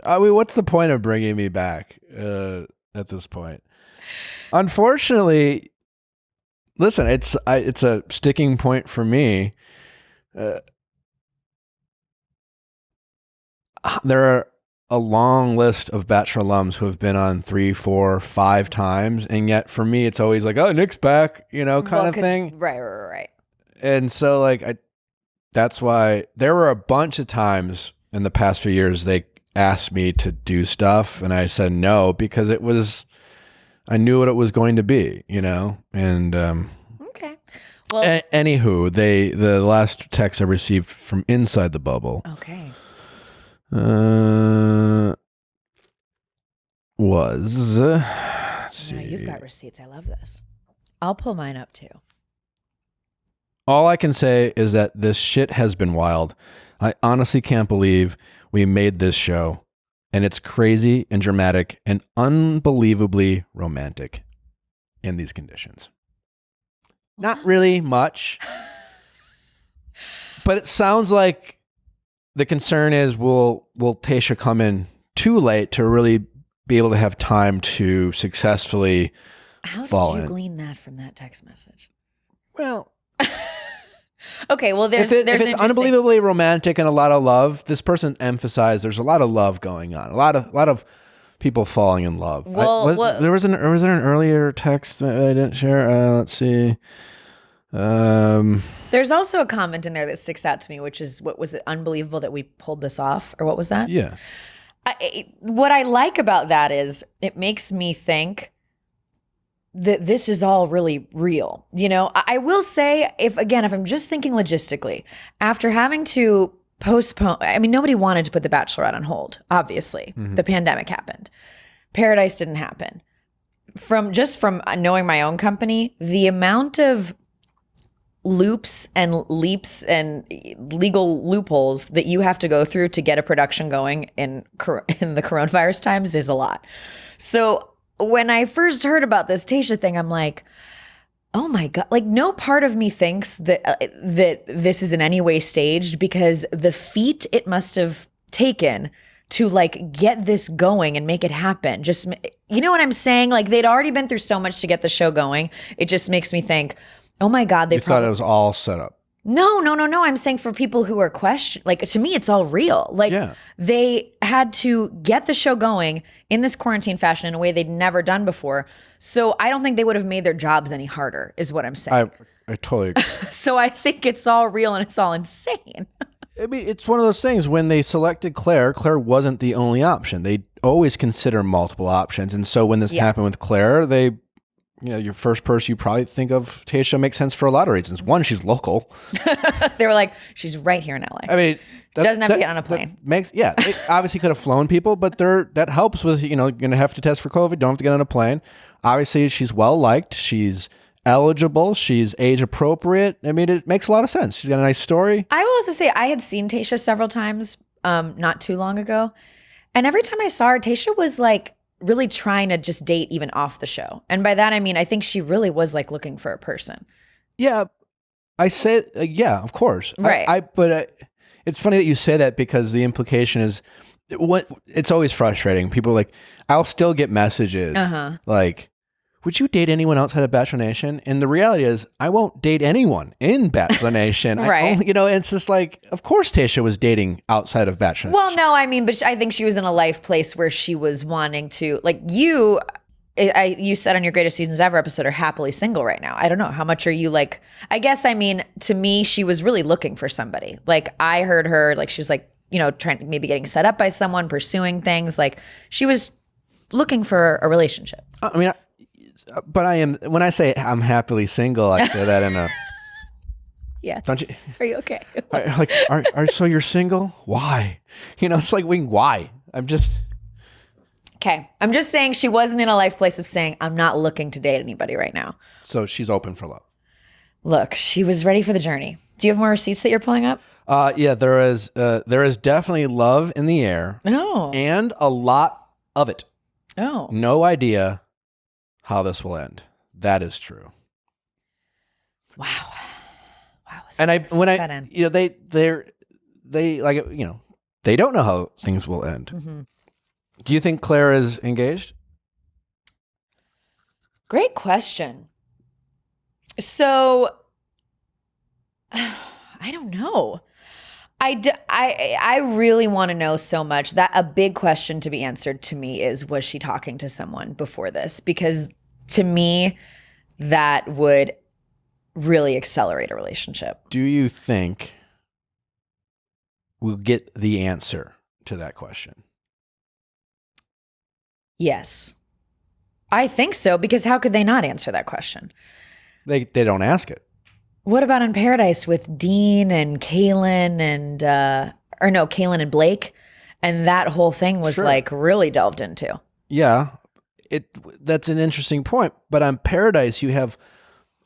I mean, what's the point of bringing me back at this point? Unfortunately, listen, it's a sticking point for me. There are a long list of Bachelor alums who have been on 3, 4, 5 times, and yet for me, it's always like, oh, Nick's back, kind of thing. Right. And so, like, that's why there were a bunch of times in the past few years they asked me to do stuff, and I said no because I knew what it was going to be, and okay. Well, anywho, the last text I received from inside the bubble. Okay. Was let's see. Now you've got receipts. I love this. I'll pull mine up too. All I can say is that this shit has been wild. I honestly can't believe we made this show, and it's crazy and dramatic and unbelievably romantic in these conditions. Not really much, but it sounds like the concern is will Tayshia come in too late to really be able to have time to successfully fall in? How did you glean that from that text message? Well, okay, well, there's if it's unbelievably romantic and a lot of love, this person emphasized there's a lot of love going on, a lot of people falling in love. There was there an earlier text that I didn't share. Let's see. There's also a comment in there that sticks out to me, which is, what was it, unbelievable that we pulled this off, or what was that? Yeah. What I like about that is it makes me think that this is all really real. I will say, if I'm just thinking logistically, after having to postpone, I mean, nobody wanted to put The Bachelorette on hold, obviously. Mm-hmm. The pandemic happened. Paradise didn't happen. From knowing my own company, the amount of loops and leaps and legal loopholes that you have to go through to get a production going in the coronavirus times is a lot. So when I first heard about this Tayshia thing, I'm like, oh my God, like no part of me thinks that this is in any way staged, because the feat it must have taken to like get this going and make it happen. Just, you know what I'm saying? Like they'd already been through so much to get the show going. It just makes me think, oh my God, they thought it was all set up. No. I'm saying for people who are to me, it's all real. Like they had to get the show going in this quarantine fashion in a way they'd never done before. So I don't think they would have made their jobs any harder, is what I'm saying. I totally agree. So I think it's all real and it's all insane. I mean, it's one of those things. When they selected Claire wasn't the only option. They always consider multiple options. And so when this happened with Claire, they, your first person you probably think of, Tayshia, makes sense for a lot of reasons. One, she's local. They were like, she's right here in LA. I mean, doesn't have to get on a plane. It obviously could have flown people, but that helps with, you're going to have to test for COVID. Don't have to get on a plane. Obviously, she's well liked. She's eligible. She's age appropriate. I mean, it makes a lot of sense. She's got a nice story. I will also say I had seen Tayshia several times not too long ago. And every time I saw her, Tayshia was like really trying to just date even off the show. And by that, I mean, I think she really was like looking for a person. Yeah. I say, yeah, of course. Right. But it's funny that you say that, because the implication is it's always frustrating. People are like, I'll still get messages like, would you date anyone outside of Bachelor Nation? And the reality is, I won't date anyone in Bachelor Nation. Right. It's just like, of course Tayshia was dating outside of Bachelor Nation. Well, no, I mean, but I think she was in a life place where she was wanting to, like you said on your Greatest Seasons Ever episode, are happily single right now. I don't know. How much are you like, I guess, I mean, to me, she was really looking for somebody. Like I heard her, like she was like, trying, maybe getting set up by someone, pursuing things. Like she was looking for a relationship. I mean, but I am, when I say I'm happily single, I say that in a... Yes. Don't you? Are you okay? So you're single? Why? It's like, why? I'm just... Okay. I'm just saying she wasn't in a life place of saying, I'm not looking to date anybody right now. So she's open for love. Look, she was ready for the journey. Do you have more receipts that you're pulling up? Yeah, there is definitely love in the air. Oh. And a lot of it. Oh. No idea how this will end. That is true. Wow. And they like, they don't know how things will end. Mm-hmm. Do you think Claire is engaged? Great question. So, I don't know. I really want to know so much that a big question to be answered to me is, was she talking to someone before this? Because to me, that would really accelerate a relationship. Do you think we'll get the answer to that question? Yes. I think so, because how could they not answer that question? They don't ask it. What about in Paradise with Dean and Kaylin Kaylin and Blake? And that whole thing was like really delved into. Yeah, that's an interesting point. But on Paradise, you have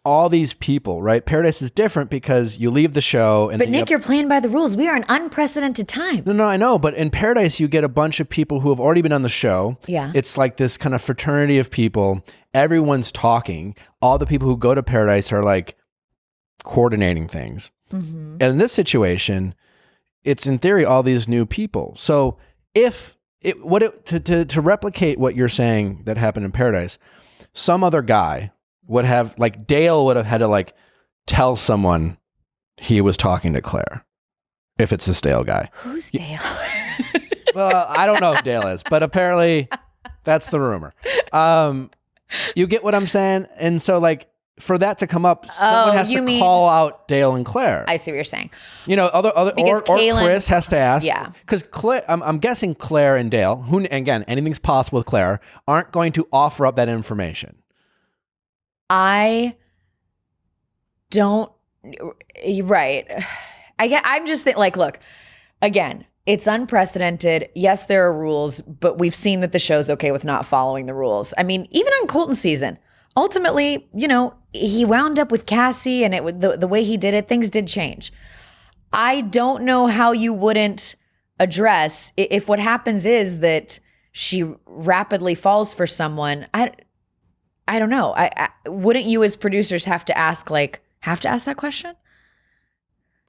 all these people, right? Paradise is different because you leave the show. But Nick, you're playing by the rules. We are in unprecedented times. No, I know. But in Paradise, you get a bunch of people who have already been on the show. Yeah. It's like this kind of fraternity of people. Everyone's talking. All the people who go to Paradise are like coordinating things. Mm-hmm. And in this situation, it's in theory all these new people. So to replicate what you're saying that happened in Paradise, some other guy would have, like Dale would have had to like tell someone he was talking to Claire, if it's this Dale guy. Who's Dale? Well, I don't know if Dale is, but apparently that's the rumor. You get what I'm saying? And so like, for that to come up, someone has to call out Dale and Claire. I see what you're saying. You know, or Chris has to ask. Yeah. Because Claire, I'm guessing Claire and Dale, who, again, anything's possible with Claire, aren't going to offer up that information. I don't. Right. I'm just thinking, like, look, again, it's unprecedented. Yes, there are rules, but we've seen that the show's okay with not following the rules. I mean, even on Colton's season, ultimately, you know, he wound up with Cassie, and the way he did it, things did change. I don't know how you wouldn't address if what happens is that she rapidly falls for someone. I don't know. I wouldn't you as producers have to ask that question?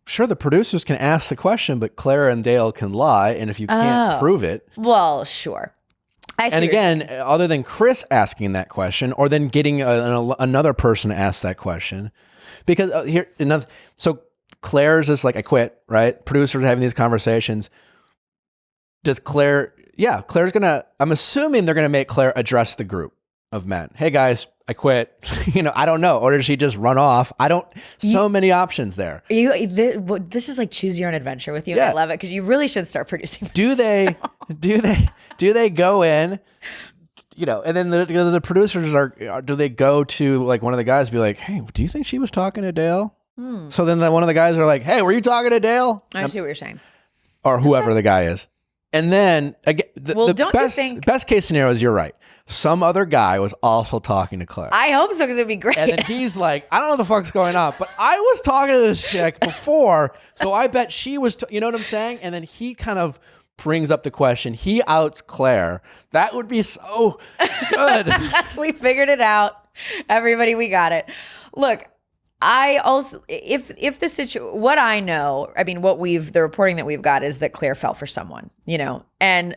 Sure, the producers can ask the question, but Claire and Dale can lie, and if you can't prove it, well, sure. And again, other than Chris asking that question, or then getting another person to ask that question, because so Claire's just like, I quit, right? Producers are having these conversations. Does Claire? Yeah, Claire's gonna. I'm assuming they're gonna make Claire address the group of men. Hey guys, I quit. I don't know. Or does she just run off? So many options there. This is like choose your own adventure with you. Yeah. I love it because you really should start producing. Do they go in, and then the producers do they go to like one of the guys and be like, hey, do you think she was talking to Dale? So then one of the guys are like, hey, were you talking to Dale? I see what you're saying. Or whoever the guy is. And then again, the best case scenario is you're right. Some other guy was also talking to Claire. I hope so, because it would be great. And then he's like, I don't know what the fuck's going on, but I was talking to this chick before, so I bet she was, you know what I'm saying? And then he kind of brings up the question. He outs Claire. That would be so good. We figured it out. Everybody, we got it. Look, I also, if the situation, what I know, I mean, the reporting that we've got is that Claire fell for someone, and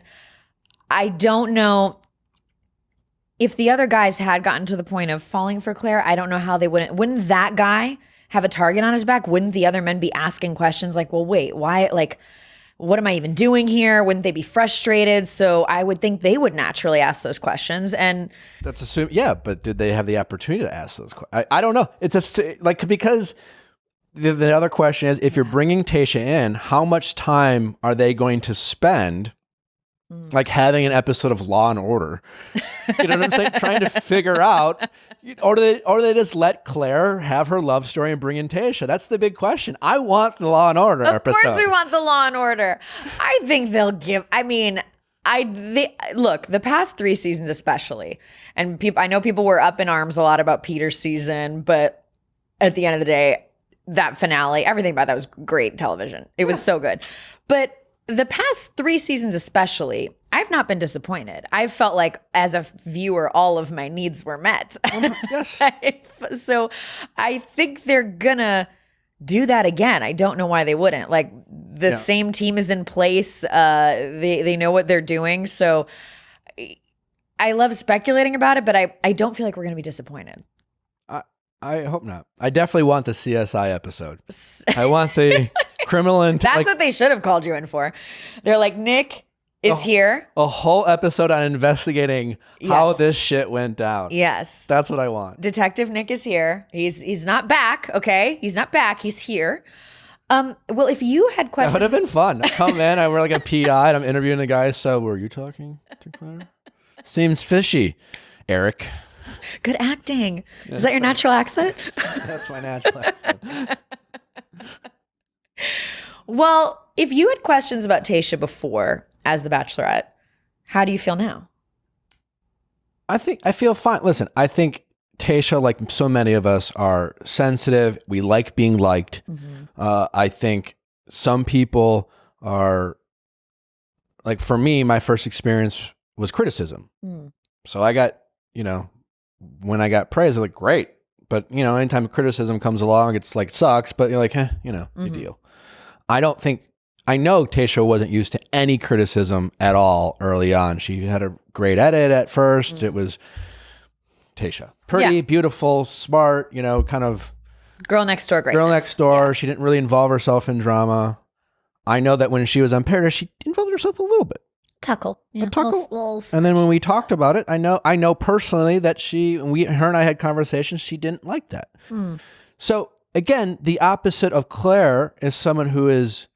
I don't know if the other guys had gotten to the point of falling for Claire. I don't know how they wouldn't that guy have a target on his back? Wouldn't the other men be asking questions like, well, wait, why, like, what am I even doing here? Wouldn't they be frustrated? So I would think they would naturally ask those questions. And that's assumed, yeah. But did they have the opportunity to ask those questions? I don't know. It's just like, because the other question is, if you're bringing Tayshia in, how much time are they going to spend like having an episode of Law and Order? You know what I'm saying? Trying to figure out, or do they just let Claire have her love story and bring in Tayshia? That's the big question. I want the Law and Order episode. Of course we want the Law and Order. I think they'll give, look, the past 3 seasons especially, and I know people were up in arms a lot about Peter's season, but at the end of the day, that finale, everything about that was great television. It was so good. But the past 3 seasons especially, I've not been disappointed. I've felt like, as a viewer, all of my needs were met. Yes. So I think they're gonna do that again. I don't know why they wouldn't. Like, the same team is in place. They know what they're doing. So I love speculating about it, but I don't feel like we're going to be disappointed. I hope not. I definitely want the CSI episode. I want the criminal and That's what they should have called you in for. They're like, Nick is here. A whole episode on investigating how this shit went down. Yes. That's what I want. Detective Nick is here. He's not back, okay? He's not back. He's here. Well, if you had questions... That would have been fun. I come in, I wear like a PI, and I'm interviewing the guy. So, were you talking to Claire? Seems fishy, Eric. Good acting. Is that your natural accent? That's my natural accent. Well, if you had questions about Tayshia before as the Bachelorette, how do you feel now? I feel fine. Listen, I think Tayshia, like so many of us, are sensitive. We like being liked. I think some people are, like for me, my first experience was criticism. So I got, when I got praise, I'm like, great. But, anytime criticism comes along, it's like, sucks, but you're like, big deal. I know Tayshia wasn't used to any criticism at all early on. She had a great edit at first. It was Tayshia. Pretty, beautiful, smart, kind of. Girl next door, great. Girl next door. Yeah. She didn't really involve herself in drama. I know that when she was on Paradise, she involved herself a little bit. Tuckle. Yeah, tuckle. And then when we talked about it, I know personally that her and I had conversations, she didn't like that. So again, the opposite of Claire is someone who is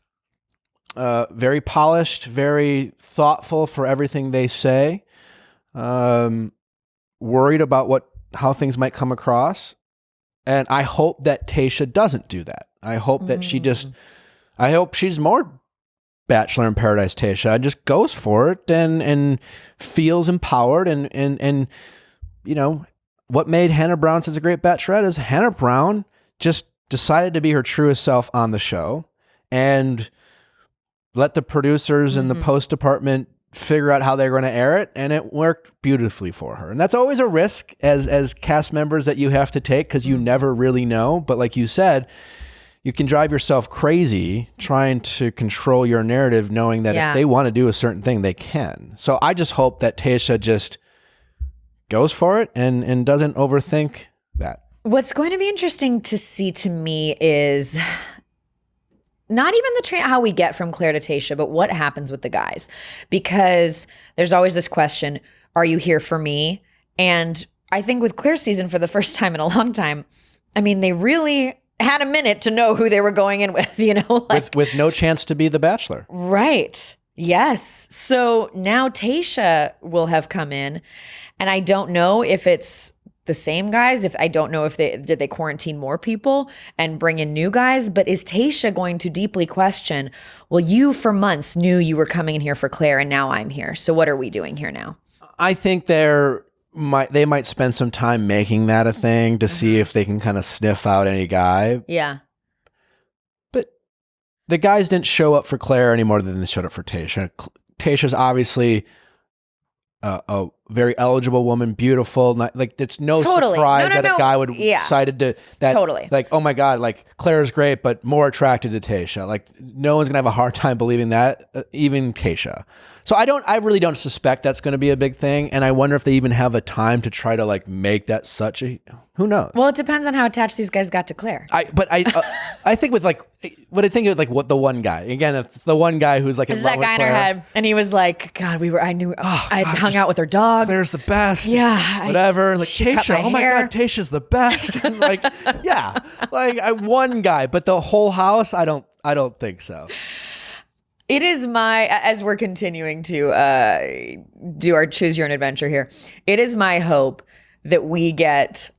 very polished, very thoughtful for everything they say, worried about how things might come across. And I hope that Tayshia doesn't do that. I hope that I hope she's more Bachelor in Paradise Tayshia and just goes for it and feels empowered and what made Hannah Brown such a great Bachelorette is Hannah Brown just decided to be her truest self on the show and let the producers and the post department figure out how they're going to air it, and it worked beautifully for her. And that's always a risk as cast members that you have to take because you never really know. But like you said, you can drive yourself crazy trying to control your narrative, knowing that if they want to do a certain thing, they can. So I just hope that Tayshia just goes for it and doesn't overthink that. What's going to be interesting to see to me is not even how we get from Claire to Tayshia, but what happens with the guys. Because there's always this question, are you here for me? And I think with Claire's season, for the first time in a long time, I mean, they really had a minute to know who they were going in with, with no chance to be the Bachelor. Right. Yes. So now Tayshia will have come in, and I don't know if it's the same guys. I don't know if did they quarantine more people and bring in new guys, but is Tayshia going to deeply question, well, you for months knew you were coming in here for Claire and now I'm here. So what are we doing here now? I think they might spend some time making that a thing to see if they can kind of sniff out any guy. Yeah. But the guys didn't show up for Claire any more than they showed up for Tayshia. Tayshia's obviously a very eligible woman, beautiful. Like it's no surprise that a guy would decided to that. Like, oh my God, like Claire's great, but more attracted to Tayshia. Like no one's gonna have a hard time believing that, even Tayshia. So I really don't suspect that's going to be a big thing, and I wonder if they even have a time to try to like make that such a. Who knows? Well, it depends on how attached these guys got to Claire. I think with what the one guy again, it's the one guy who's like in love with Claire. That guy in her head, and he was like, God, I hung out with her dog. Claire's the best. Yeah, whatever. Like Tayshia, oh my God, Tayshia's the best. And like, yeah, like one guy, but the whole house, I don't think so. It is as we're continuing to do our Choose Your Own Adventure here, it is my hope that we get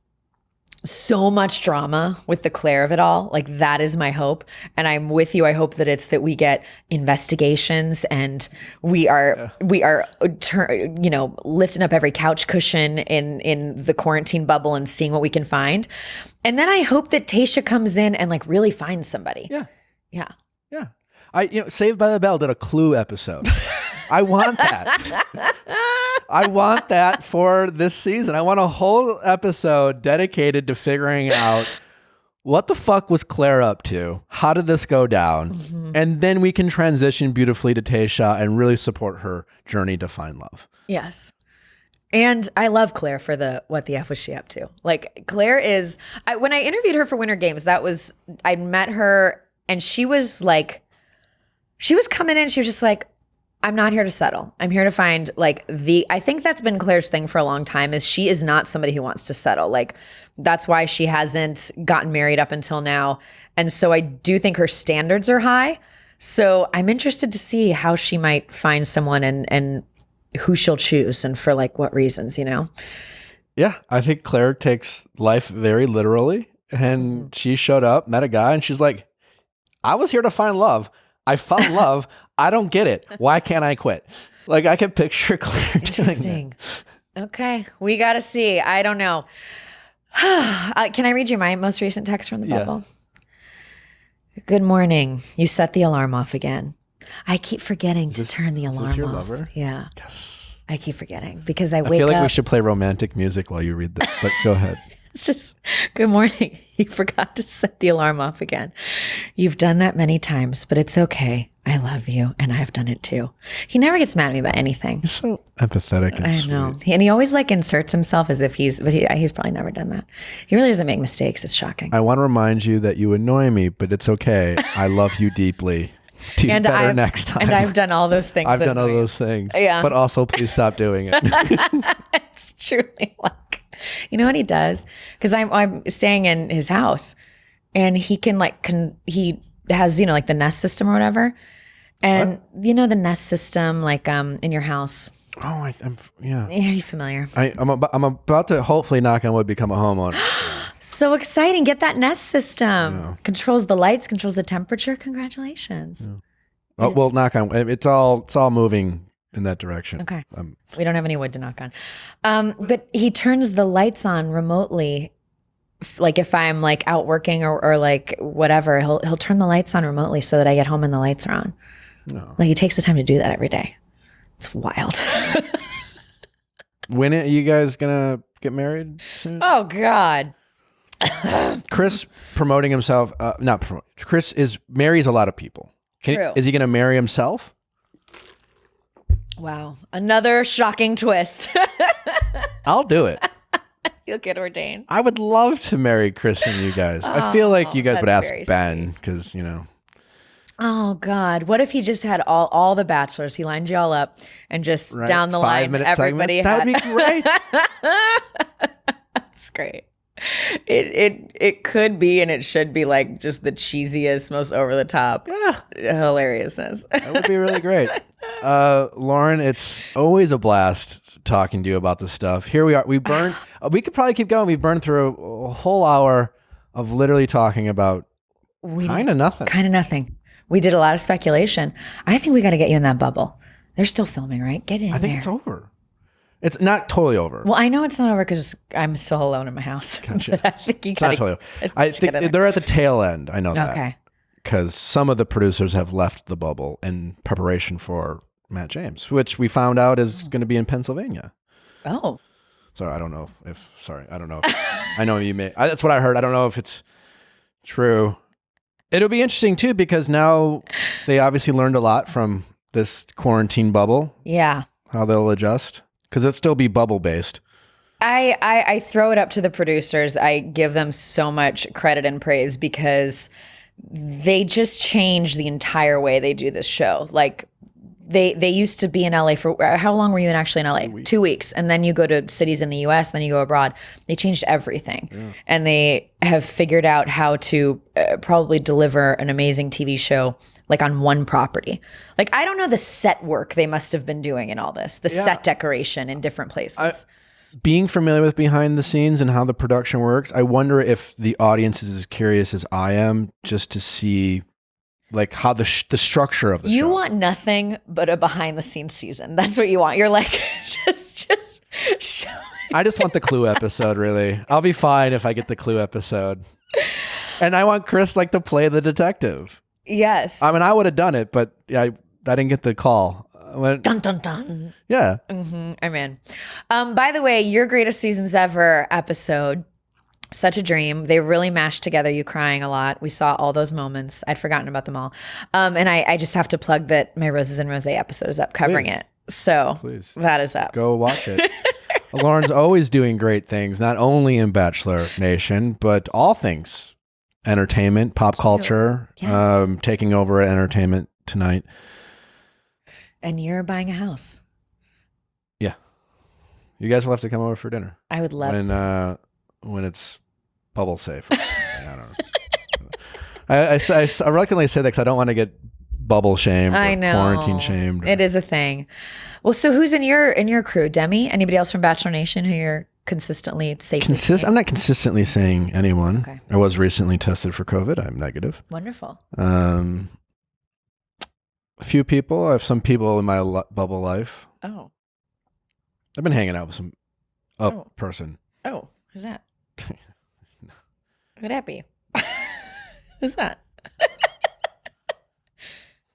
so much drama with the Claire of it all. Like that is my hope. And I'm with you. I hope that it's that we get investigations and we are lifting up every couch cushion in the quarantine bubble and seeing what we can find. And then I hope that Tayshia comes in and like really finds somebody. Yeah. Yeah. Yeah. Saved by the Bell did a Clue episode. I want that. I want that for this season. I want a whole episode dedicated to figuring out what the fuck was Claire up to? How did this go down? Mm-hmm. And then we can transition beautifully to Tayshia and really support her journey to find love. Yes. And I love Claire for the what the F was she up to? Like Claire is when I interviewed her for Winter Games, I met her and she was coming in, she was just like, I'm not here to settle. I'm here to find I think that's been Claire's thing for a long time is she is not somebody who wants to settle. Like that's why she hasn't gotten married up until now. And so I do think her standards are high. So I'm interested to see how she might find someone and who she'll choose and for what reasons, Yeah, I think Claire takes life very literally. And she showed up, met a guy, and she's like, I was here to find love. I found love. I don't get it. Why can't I quit? I can picture Claire doing that. Okay, we got to see. I don't know. Can I read you my most recent text from the bubble? Good morning. You set the alarm off again. I keep forgetting to turn the alarm off. Is this your lover? Yeah. Yes. I keep forgetting because I wake up. I feel like we should play romantic music while you read this, but go ahead. It's just, good morning. You forgot to set the alarm off again. You've done that many times, but it's okay. I love you, and I've done it too. He never gets mad at me about anything. He's so empathetic and I know. And he always inserts himself as if he's probably never done that. He really doesn't make mistakes. It's shocking. I want to remind you that you annoy me, but it's okay. I love you deeply. Do better next time. And I've done all those things. I've done all those things. Yeah. But also, please stop doing it. It's truly you know what he does? Because I'm staying in his house, and he can he has the Nest system or whatever, and what? The Nest system in your house. Oh, I'm yeah. Are you familiar? I'm about to hopefully knock on wood become a homeowner. So exciting! Get that Nest system. Yeah. Controls the lights, controls the temperature. Congratulations. Yeah. Oh, well, knock on. It's all moving in that direction. Okay. We don't have any wood to knock on. But he turns the lights on remotely. If I'm out working or whatever, he'll turn the lights on remotely so that I get home and the lights are on. No. He takes the time to do that every day. It's wild. When are you guys gonna get married soon? Oh God. Chris promoting himself. Not promote. Chris marries a lot of people. Is he gonna marry himself? Wow. Another shocking twist. I'll do it. You'll get ordained. I would love to marry Chris and you guys. I feel like you guys would ask Ben because, Oh God. What if he just had all the bachelors? He lined you all up and just down the line, everybody had. That would be great. That's great. It could be and it should be just the cheesiest, most over the top hilariousness. That would be really great. Lauren, it's always a blast talking to you about this stuff. Here we are. We could probably keep going. We burned through a whole hour of literally talking about kind of nothing. Kind of nothing. We did a lot of speculation. I think we got to get you in that bubble. They're still filming, right? Get in there. I think it's over. It's not totally over. Well, I know it's not over because I'm still alone in my house. Gotcha. I think it's not totally over. I think they're at the tail end. I know that. Okay. Because some of the producers have left the bubble in preparation for Matt James, which we found out is going to be in Pennsylvania. Oh. So I don't know I don't know. I know you may. That's what I heard. I don't know if it's true. It'll be interesting too because now they obviously learned a lot from this quarantine bubble. Yeah. How they'll adjust. Because it'll still be bubble based. I throw it up to the producers. I give them so much credit and praise because they just changed the entire way they do this show. They used to be in LA for how long were you actually in LA? 2 weeks. And then you go to cities in the US, then you go abroad. They changed everything. Yeah. And they have figured out how to probably deliver an amazing TV show on one property. I don't know the set work they must have been doing in all this, set decoration in different places. Being familiar with behind the scenes and how the production works, I wonder if the audience is as curious as I am just to see how the structure of the show. You want nothing but a behind the scenes season. That's what you want. You're just show me. I just want the Clue episode, really. I'll be fine if I get the Clue episode. And I want Chris to play the detective. Yes. I mean, I would have done it, but I didn't get the call. Dun, dun, dun. Yeah. Mm-hmm. I'm in. By the way, your greatest seasons ever episode, such a dream. They really mashed together you crying a lot. We saw all those moments. I'd forgotten about them all. And I just have to plug that my Roses and Rosé episode is up covering it. So that is up. Go watch it. Lauren's always doing great things, not only in Bachelor Nation, but all things entertainment, pop culture, Yes. taking over at Entertainment Tonight. And you're buying a house. Yeah. You guys will have to come over for dinner. I would love to. When it's bubble safe. I don't know. I reluctantly say that because I don't want to get bubble shamed. I know. Quarantine shamed. It is a thing. Well, so who's in your crew? Demi? Anybody else from Bachelor Nation who you're consistently safely seeing? I'm not consistently saying anyone. Okay. I was recently tested for COVID. I'm negative. Wonderful. A few people. I have some people in my bubble life. Oh. I've been hanging out with some person. Oh, who's that? Who'd that be? Who's that?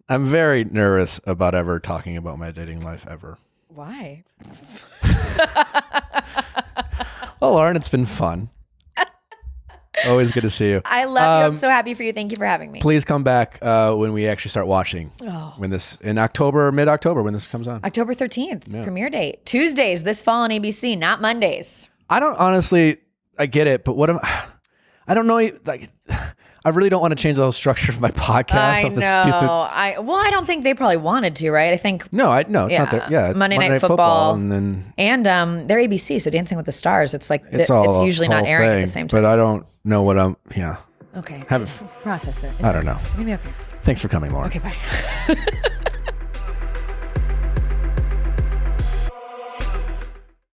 I'm very nervous about ever talking about my dating life ever. Why? Well, Lauren, it's been fun. Always good to see you. I love you. I'm so happy for you. Thank you for having me. Please come back when we actually start watching. In October, mid-October, when this comes on. October 13th, premiere date. Tuesdays this fall on ABC, not Mondays. I don't honestly, I get it, but I don't know. Like, I really don't want to change the whole structure of my podcast. I know. I don't think they probably wanted to, right? I think no, it's not there. Yeah, it's Monday Night Football, and then they're ABC, so Dancing with the Stars. It's like it's usually not airing at the same time. But I don't know what I'm. Yeah. Okay. Haven't process it. I don't know. Maybe okay. Thanks for coming, Lauren. Okay, bye.